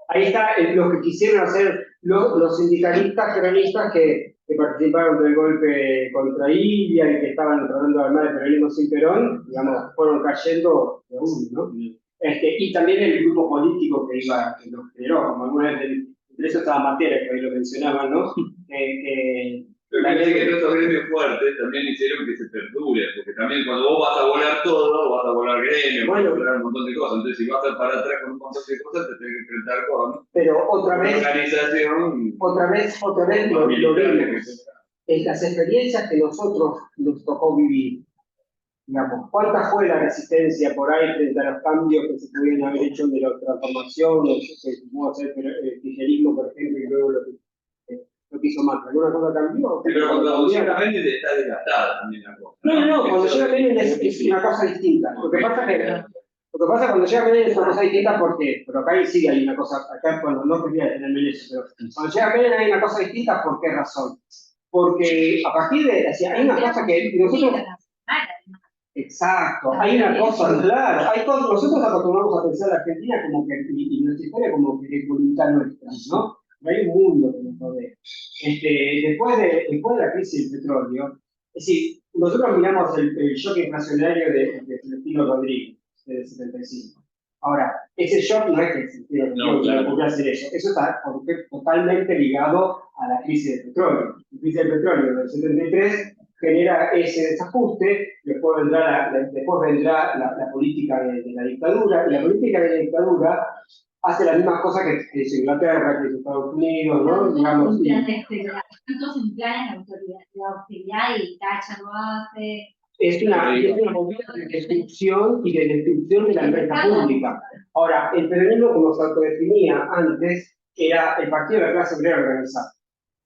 Ahí está los que quisieron hacer los sindicalistas peronistas que participaron del golpe contra Ilia y que estaban tratando de armar el peronismo sin Perón, digamos, fueron cayendo de uno, ¿no? Y también el grupo político que los generó, como alguna vez, entre eso estaba Matera, que ahí lo mencionaban, ¿no? Pero parece que esos gremios fuertes también hicieron que se perdure, porque también cuando vos vas a volar todo, vas a volar gremios, vas a volar un montón de cosas. Entonces, si vas a para atrás con un montón de cosas, te tenés que enfrentar con pero otra una vez, organización. Otra vez lo vimos. En las experiencias que nosotros nos tocó vivir, digamos, ¿cuánta fue la resistencia por ahí frente a los cambios que se pudieron haber hecho de la transformación, o que se pudo hacer el kirchnerismo, por ejemplo, y luego lo que hizo Macri? ¿Alguna cosa cambió? Pero cuando llega Menem está desgastada también la cosa. No, cuando llega Menem es una cosa distinta. Lo que pasa cuando llega Menem es una cosa distinta porque, pero acá sí hay una cosa, acá bueno, no quería tener Menem, pero cuando llega Menem hay una cosa distinta, ¿por qué razón? Porque a partir de, hay una cosa que nosotros... Exacto, hay una cosa, claro, nosotros acostumbramos a pensar a la Argentina como que, y nuestra historia como que es voluntad nuestra, ¿no? Pero hay un mundo que nos rodea. Después de la crisis del petróleo, es decir, nosotros miramos el shock inflacionario de Celestino Rodríguez, del 75. Ahora, ese shock no es que Celestino Rodríguez ocurrió hacer eso está totalmente ligado a la crisis del petróleo. La crisis del petróleo del 73 genera ese desajuste, después vendrá la política de la dictadura, y la política de la dictadura hace las mismas cosas que hizo Inglaterra, que hizo Estados Unidos, ¿no? Digamos, Tantos en planes de austeridad y Thatcher lo hace. Es una movida de destrucción y de destrucción de la empresa pública. Ahora, el peronismo, como se autodefinía antes, era el partido de la clase obrera organizada.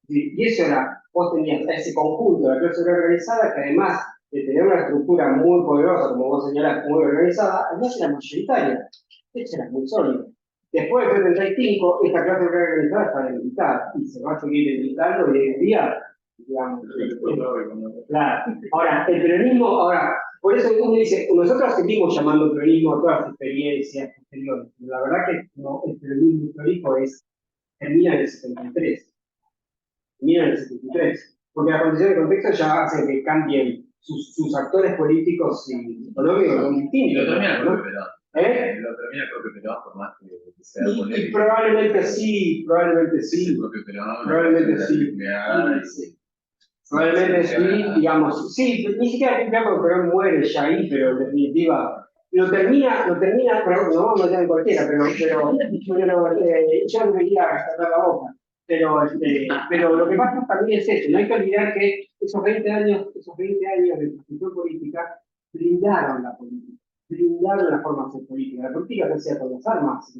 Y eso era, vos tenías ese conjunto de la clase obrera organizada que además de tener una estructura muy poderosa, como vos señalás, muy organizada, además era mayoritaria. Eso era muy sólido. Después del 75, esta clase obrera organizada está debilitada y se va a seguir debilitando y hoy en día, digamos. Claro. Ahora, el peronismo, por eso uno dice, nosotros seguimos llamando peronismo a todas las experiencias posteriores. La verdad que no, el peronismo histórico termina en el 73. Termina en el 73. Porque la condición de contexto ya hace que cambien sus actores políticos y económicos son distintos. Lo termina ¿no? con Perón. Lo termina propio Perón, por más que sea polémico. Y probablemente sí. Probablemente sí, digamos, sí, ni siquiera porque Perón muere ya ahí, pero en definitiva lo termina, pero no vamos a meter en cualquiera, pero yo no quería gastar la boca. Pero lo que pasa también es eso, no hay que olvidar que esos 20 años de construcción política blindaron la política, blindaron la formación política. La política se hacía con las armas,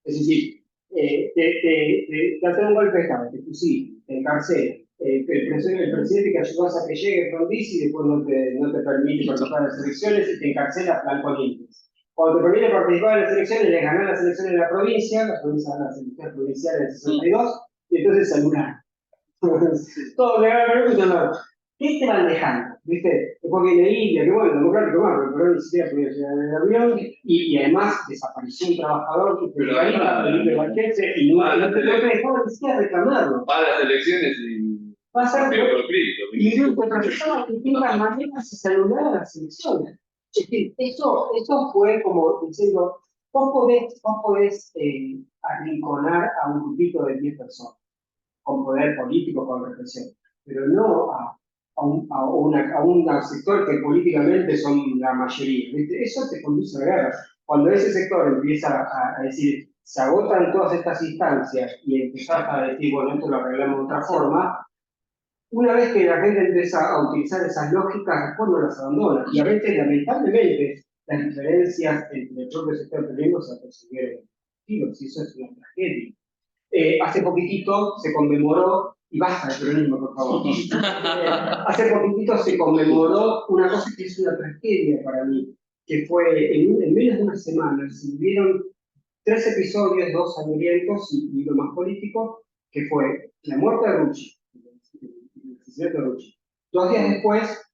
es decir, te hacen un golpe de Estado, te fusilan, te encarcelan. El presidente que ayudó a que llegue Frondizi y después no te permite participar en las elecciones y te encarcela Blanco Nieves. Cuando te permite participar en las elecciones, le ganó las elecciones de la provincia, las elecciones provinciales del 62, y entonces se anularon. Todo le ganaron, ¿qué te van dejando? ¿Viste? Después viene India, que bueno, democrático más, pero ni siquiera podía llegar en el avión, y además desapareció un trabajador imperialista, Felipe Valquense, y no te dejaban ni siquiera reclamarlo. Va a las elecciones y protestaba que tenga maneras de saludar las elecciones. Es que eso fue como diciendo, vos podés arrinconar a un grupito de 10 personas, con poder político, con represión, pero no a un sector que políticamente son la mayoría. ¿Viste? Eso te conduce a la guerra. Cuando ese sector empieza a decir, se agotan todas estas instancias y empezás a decir, bueno, esto lo arreglamos de otra forma, una vez que la gente empieza a utilizar esas lógicas, después no las abandona. Y a veces, lamentablemente, las diferencias entre el propio sector peronismo se persiguieron. Y eso es una tragedia. Hace poquitito se conmemoró, y basta de peronismo, por favor. Hace poquitito se conmemoró una cosa que es una tragedia para mí, que fue en menos de una semana, se vivieron 3 episodios, 2 sangrientos y lo más político, que fue la muerte de Rucci, el asesinato de Rucci. 2 días después,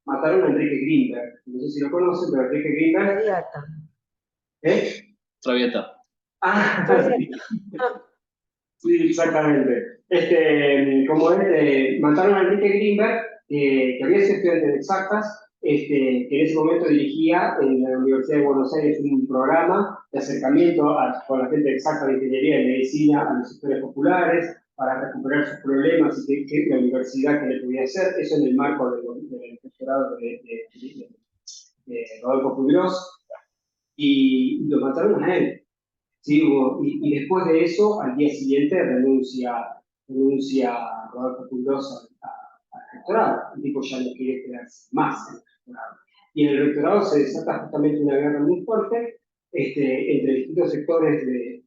mataron a Enrique Greenberg. No sé si lo conocen, pero Enrique Greenberg. Traviata. Sí, exactamente. Como mataron a Enrique Greenberg, que había sido estudiante de exactas, que en ese momento dirigía en la Universidad de Buenos Aires un programa de acercamiento con la gente exacta de ingeniería y medicina a los sectores populares para recuperar sus problemas y que la universidad que le podía hacer, eso en el marco del doctorado de Rodolfo Puigros, y lo mataron a él. Sí, y después de eso, al día siguiente, renuncia Rodolfo Puigros al rectorado. El tipo ya no quiere quedarse más en el rectorado. Y en el rectorado se desata justamente una guerra muy fuerte entre distintos sectores del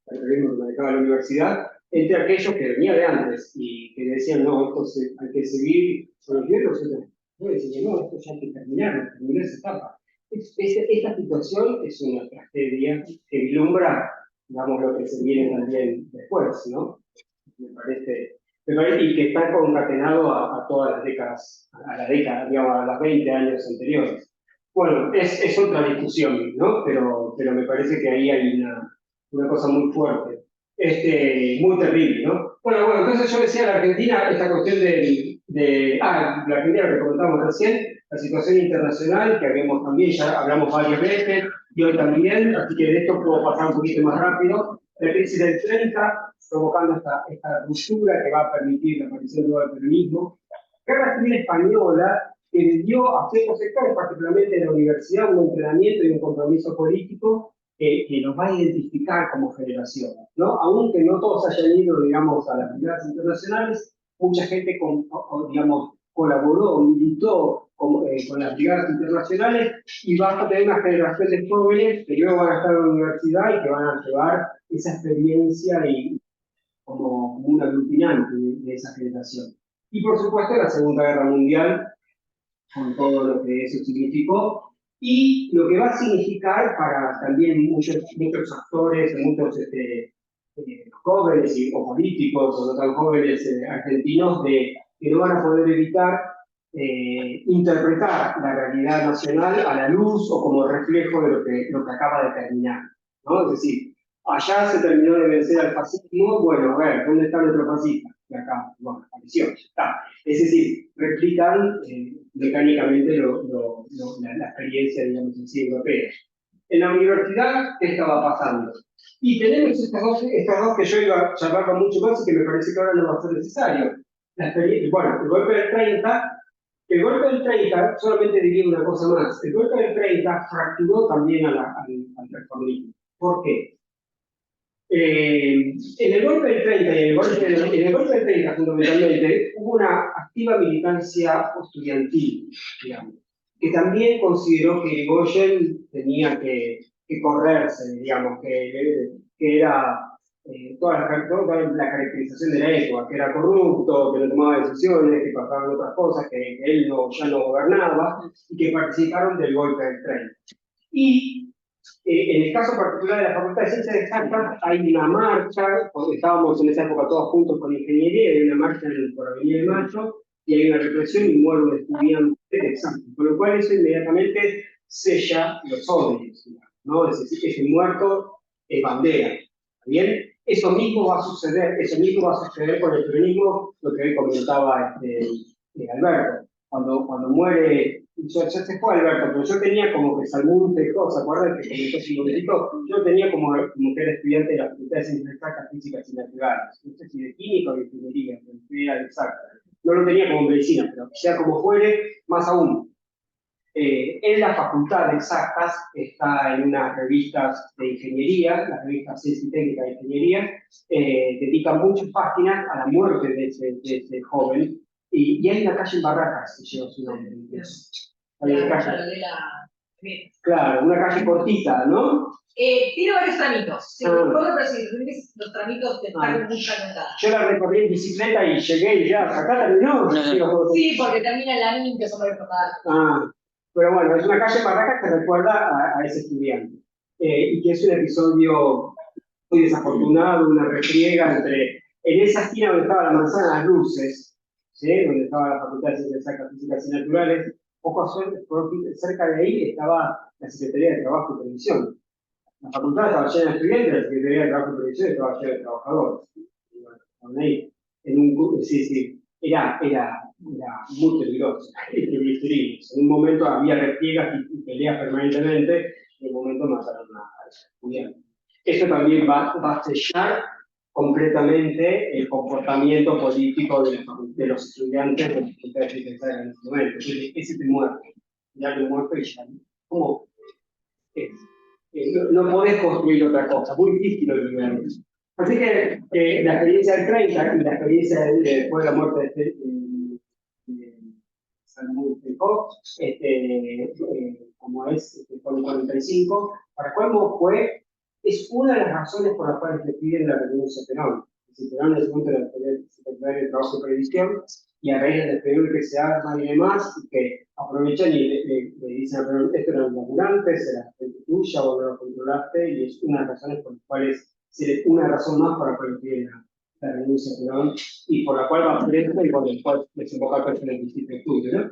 periodismo que manejaba la universidad, entre aquellos que venían de antes y que decían, no, esto hay que seguir con los libros, y decían, no, esto ya hay que terminar esa etapa. Esta situación es una tragedia que vislumbra, digamos, lo que se viene también después, ¿no? Me parece y que está concatenado a todas las décadas, digamos, a las 20 años anteriores. Bueno, es otra discusión, ¿no? Pero me parece que ahí hay una cosa muy fuerte, muy terrible, ¿no? Bueno, entonces yo decía la Argentina, esta cuestión la Argentina que comentamos recién, la situación internacional, que ya hablamos varias veces, y hoy también, así que de esto puedo pasar un poquito más rápido. La crisis del 30, provocando esta ruptura que va a permitir la aparición del peronismo. La Guerra Civil Española, que le dio a ciertos sectores, particularmente en la universidad, un entrenamiento y un compromiso político que nos va a identificar como generación, ¿no? Aunque no todos hayan ido, digamos, a las brigadas internacionales, mucha gente, digamos, colaboró, militó con las brigadas internacionales y vas a tener una generación de jóvenes que luego van a estar en la universidad y que van a llevar esa experiencia como un aglutinante de esa generación. Y por supuesto la Segunda Guerra Mundial, con todo lo que eso significó, y lo que va a significar para también muchos actores, muchos jóvenes o políticos o no tan jóvenes argentinos que no van a poder evitar interpretar la realidad nacional a la luz o como reflejo de lo que acaba de terminar, ¿no? Es decir, allá se terminó de vencer al fascismo, bueno, a ver, ¿dónde está nuestro fascista? Y acá, bueno, apareció, ya está. Es decir, replican mecánicamente la experiencia, digamos así, europea. En la universidad, ¿qué estaba pasando? Y tenemos estas dos que yo iba a charlar con mucho más y que me parece que ahora no va a ser necesario. Bueno, el golpe del 30, solamente diría una cosa más, el golpe del 30 fracturó también al reformismo. ¿Por qué? En el golpe del 30 y en el golpe del 30 fundamentalmente hubo una activa militancia estudiantil, digamos, que también consideró que Irigoyen tenía que correrse, digamos, que era toda la caracterización de la época, que era corrupto, que no tomaba decisiones, que pasaban otras cosas, que él ya no gobernaba, y que participaron del golpe del 30. Y en el caso particular de la Facultad de Ciencias Exactas, hay una marcha, estábamos en esa época todos juntos con ingeniería, hay una marcha por Avenida de Mayo, y hay una represión y muere un estudiante exacto, con lo cual eso inmediatamente sella los odios, ¿no? Es decir, ese muerto es bandera, ¿bien? Eso mismo va a suceder con el peronismo, lo que hoy comentaba Alberto. Cuando muere, ya se fue Alberto, pero yo tenía como que Salmón Tejó, ¿se acuerdan que comentó hace un momentito? Yo tenía como que era estudiante de la Facultad de Ciencias Exactas, Físicas y Naturales, no sé si de Química o de Ingeniería, pero era exacta. No lo tenía como medicina, pero sea como fuere, más aún. En la Facultad de Exactas está en unas revistas de ingeniería, las revistas Ciencia y Técnica de Ingeniería, dedican muchas páginas a la muerte de ese joven, y hay una calle en Barracas que lleva su nombre. Hay una calle, claro, una calle cortita, ¿no? Tiene varios tramitos. Si Ah. vos representás los tramitos que están muy fragmentados. Yo la recorrí en bicicleta y llegué y ya, acá terminó. Sí, porque termina la NIN, que son varios papás. Ah, pero bueno, es una calle Barracas que recuerda a ese estudiante. Y que es un episodio muy desafortunado, una refriega en esa esquina donde estaba la manzana de las luces, ¿sí? Donde estaba la Facultad de Ciencias Exactas, Físicas y Naturales, cerca de ahí estaba la Secretaría de Trabajo y Previsión. La facultad estaba llena de estudiantes, la Secretaría de Trabajo y Previsión estaba llena de trabajadores. Estaban ahí, sí, era muy peligroso. En un momento había repliegas y peleas permanentemente, y en un momento mataron a los estudiantes. Eso también va a sellar completamente el comportamiento político de los estudiantes de la Facultad de Ciencias Exactas en ese momento. Entonces, ese te muerte, ya te muerto y ya. ¿Cómo? No podés construir otra cosa, muy difícil olvidar eso. Así que la experiencia del 30 y la experiencia después de la muerte de Salomón Foucault, como es por el 45, para colmo es una de las razones por las cuales le piden la renuncia a Perón. Perón en ese momento era el secretario de Trabajo y Previsión, y a raíz del periodo que se arma y demás, y que aprovechan y le dicen a Perón, esto era un laburante, será gente tuya, vos no lo controlaste, y es una de las razones por las cuales, una razón más para que le piden la renuncia a Perón, y por la cual va preso y por la cual desemboca preso en el distrito de estudio, ¿no?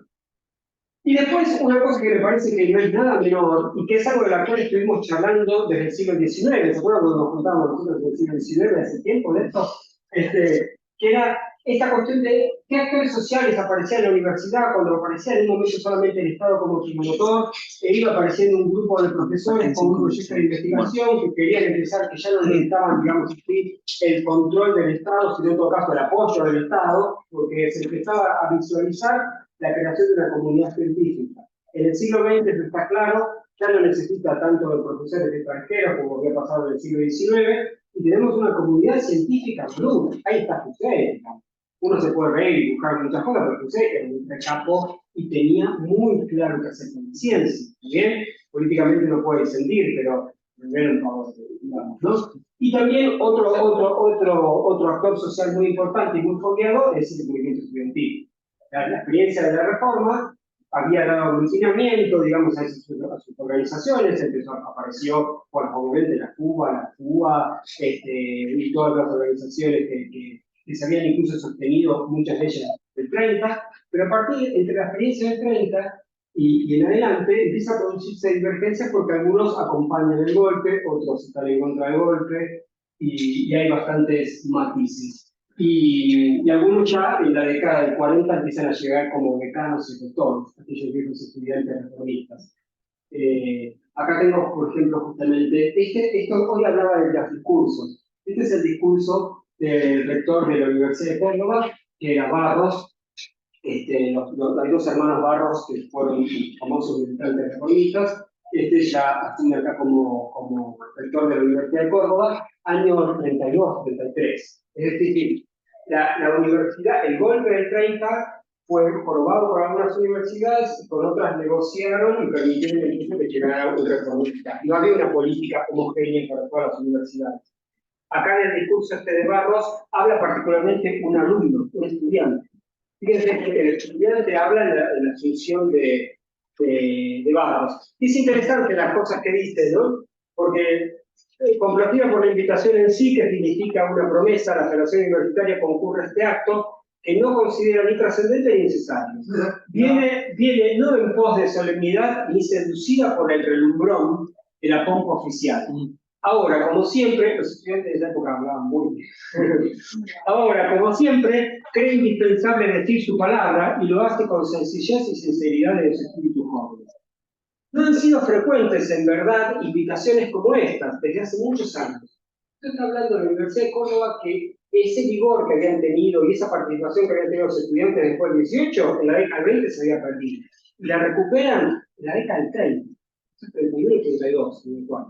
Y después, una cosa que me parece que no es nada menor, y que es algo de la cual estuvimos charlando desde el siglo XIX, ¿se acuerdan cuando nos juntábamos nosotros desde el siglo XIX, hace tiempo de esto? Que era esta cuestión de qué actores sociales aparecían en la universidad, cuando aparecía en un momento solamente el Estado como promotor, iba apareciendo un grupo de profesores con un proyecto de investigación que querían empezar, que ya no necesitaban, digamos así, el control del Estado, sino en todo caso el apoyo del Estado, porque se empezaba a visualizar la creación de una comunidad científica. En el siglo XX, eso está claro, ya no necesita tanto de profesores extranjeros como había pasado en el siglo XIX, y tenemos una comunidad científica absoluta. Ahí está Fusé. Uno se puede reír y buscar muchas cosas, pero Fusé era un capo y tenía muy claro qué hacer con la ciencia. Bien, políticamente no puede disentir, pero primero en favor, digamos, ¿no? Y también otro actor social muy importante y muy fondeado es el movimiento estudiantil. La experiencia de la reforma había dado aglutinamiento, digamos, a sus organizaciones, apareció, bueno, obviamente la FUA, y todas las organizaciones que se habían incluso sostenido, muchas de ellas del 30, pero a partir, entre la experiencia del 30 y en adelante, empieza a producirse divergencias porque algunos acompañan el golpe, otros están en contra del golpe, y hay bastantes matices. Y algunos ya en la década del 40 empiezan a llegar como decanos y doctores, aquellos viejos estudiantes reformistas. Acá tengo, por ejemplo, justamente, esto hoy hablaba de los discursos. Este es el discurso del rector de la Universidad de Córdoba, que era Barros, hay dos hermanos Barros que fueron famosos militantes reformistas. Ya asume acá como rector de la Universidad de Córdoba, año 32, 33. Es decir, la universidad, el golpe del 30 fue probado por algunas universidades y con otras negociaron y permitieron incluso que llegara un reformista. No había una política homogénea para todas las universidades. Acá en el discurso de Barros habla particularmente un alumno, un estudiante. Fíjense que el estudiante habla en la asunción de Barros. Y es interesante las cosas que dice, ¿no? Porque complacida por la invitación en sí, que significa una promesa, la Federación Universitaria concurre a este acto, que no considera ni trascendente ni necesario. Viene no en pos de solemnidad ni seducida por el relumbrón de la pompa oficial. Ahora, como siempre, los estudiantes de esa época hablaban muy bien. Ahora, como siempre, cree indispensable decir su palabra y lo hace con sencillez y sinceridad de los espíritus jóvenes. No han sido frecuentes, en verdad, invitaciones como estas desde hace muchos años. Estoy hablando de la Universidad de Córdoba, que ese vigor que habían tenido y esa participación que habían tenido los estudiantes después del 18, en la década del 20 se había perdido. Y la recuperan en la década del 30, 31 y 32, en el cual.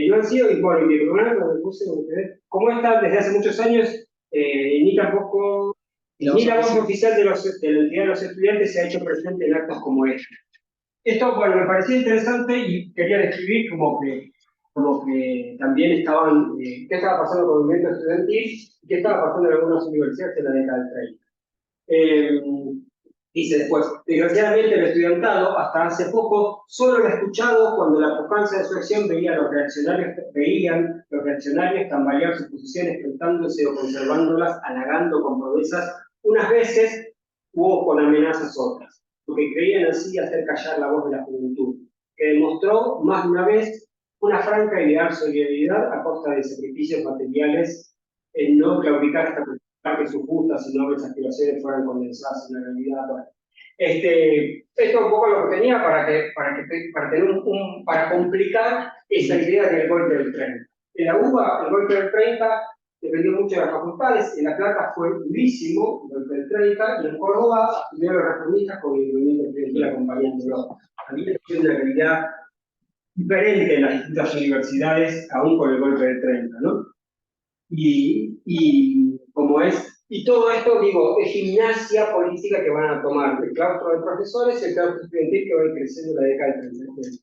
No han sido, y bueno, en mi programa me puse, como está desde hace muchos años, ni tampoco, ni la voz oficial de la entidad de los estudiantes se ha hecho presente en actos como este. Esto, bueno, me parecía interesante y quería describir como que también estaban, qué estaba pasando con el movimiento estudiantil y qué estaba pasando en algunas universidades en la década del 30. Dice después, desgraciadamente el estudiantado, hasta hace poco, solo lo ha escuchado cuando la pujanza de su acción veían los reaccionarios tambalear sus posiciones, plantándose o conservándolas, halagando con promesas unas veces o con amenazas otras, porque creían así hacer callar la voz de la juventud, que demostró más de una vez una franca y leal solidaridad a costa de sacrificios materiales en no claudicar hasta que sus justas y nobles aspiraciones fueran condensadas en la realidad. Esto es un poco lo que tenía para complicar esa idea del golpe del 30. En la UBA, el golpe del 30 dependió mucho de las facultades, en La Plata fue durísimo, el golpe del 30, y en Córdoba estuvieron los reformistas con el movimiento estudiantil acompañándolo. Había una realidad diferente en las distintas universidades, aún con el golpe del 30, ¿no? Y como es, y todo esto, digo, es gimnasia política que van a tomar el claustro de profesores y el claustro estudiantil que va a ir creciendo en la década del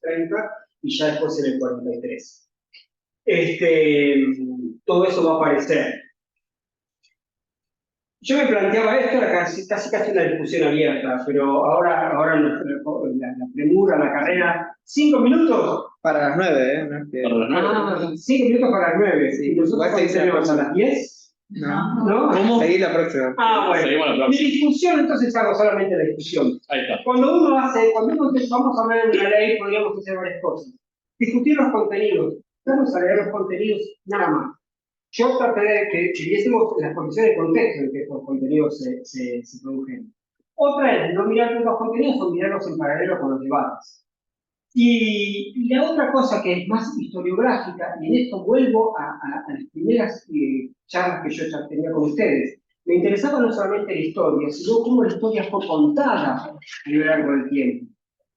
30 y ya después en el 43. Todo eso va a aparecer. Yo me planteaba esto, era casi una discusión abierta, pero ahora la premura, la carrera, 5 minutos. Para las 9, ¿eh? No es que... Para las 9. 5 minutos para las 9. Sí, ¿Y nosotros tenemos a las 10? No. ¿Cómo? Seguí la próxima. Bueno. Seguimos la próxima. Mi discusión, entonces hago solamente la discusión. Ahí está. Cuando uno vamos a hablar de una ley, podríamos hacer varias cosas. Discutir los contenidos. Vamos a leer los contenidos nada más. Yo traté de que viésemos las condiciones de contexto en que estos contenidos se produjeron. Otra es no mirar los contenidos o mirarlos en paralelo con los debates. Y la otra cosa que es más historiográfica, y en esto vuelvo a las primeras charlas que yo ya tenía con ustedes, me interesaba no solamente la historia, sino cómo la historia fue contada a lo largo del tiempo.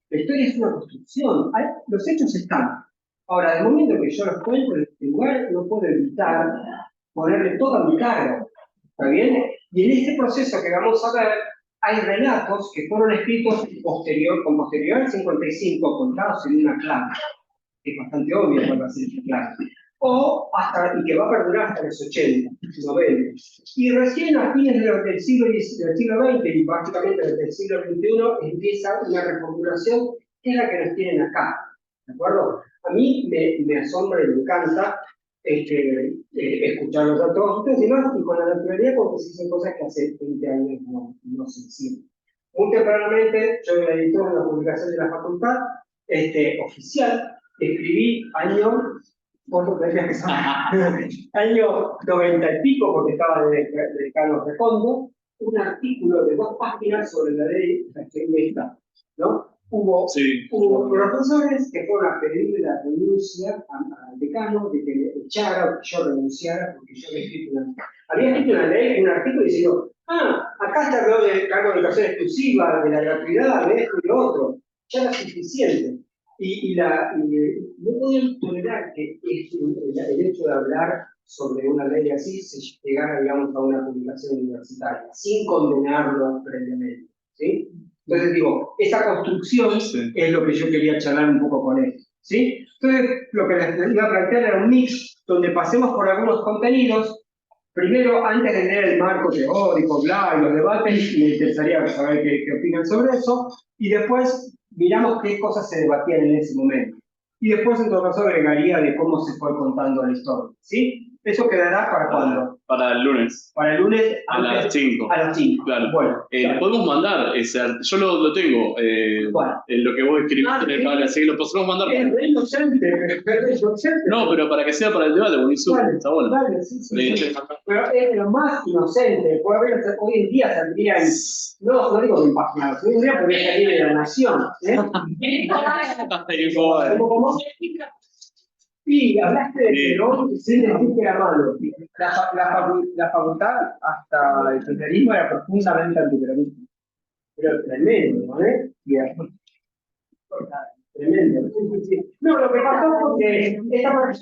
La historia es una construcción, los hechos están. Ahora, de momento que yo los cuento en este lugar, no puedo evitar ponerle toda mi carga, ¿está bien? Y en este proceso que vamos a ver, hay relatos que fueron escritos con posterioridad al 55, contados en una clave, que es bastante obvio cuál va a ser esa clave, y que va a perdurar hasta los 80, 90. Y recién a fines del siglo XX y prácticamente desde el siglo XXI empieza una reformulación que es la que nos tienen acá, ¿de acuerdo? A mí me asombra y me encanta escucharlos a todos ustedes y más, y con la naturalidad porque se dicen cosas que hace 20 años no se decían. Muy tempranamente, yo era editor de la publicación de la facultad, oficial, escribí año 90 y pico, porque estaba de decano Recondo, un artículo de 2 páginas sobre la ley esta, ¿no? Hubo profesores que fueron a pedirle la renuncia al decano de que le echara o que yo renunciara porque yo había escrito una ley, un artículo diciendo, acá está el cargo de educación exclusiva, de la gratuidad, de esto y lo otro. Ya era suficiente. No podían tolerar que el hecho de hablar sobre una ley así se llegara, digamos, a una publicación universitaria, sin condenarlo previamente, ¿sí? Entonces digo, esa construcción es lo que yo quería charlar un poco con él, ¿sí? Entonces, lo que les iba a plantear era un mix donde pasemos por algunos contenidos. Primero, antes de leer el marco teórico, y los debates, me interesaría saber qué opinan sobre eso, y después miramos qué cosas se debatían en ese momento. Y después, en todo caso, agregaría de cómo se fue contando la historia, ¿sí? ¿Eso quedará para cuándo? Para el lunes. Para el lunes a las 5. A las 5. Claro. Bueno, claro. Podemos mandar yo lo tengo, en lo que vos escribiste, para seguir, lo podemos mandar. Es inocente. No, pero para que sea para el debate, buenísimo. Está bueno. Vale, sí. Pero es lo más inocente. Puede haber, hoy en día saldría no digo de impaginados, hoy en día podría salir de La Nación. ¿Cómo? Sí, hablaste de Perón sin decir que era malo. La facultad, hasta el kirchnerismo, era profundamente antiperonista. Pero tremendo, ¿no? No, lo que pasó fue que esta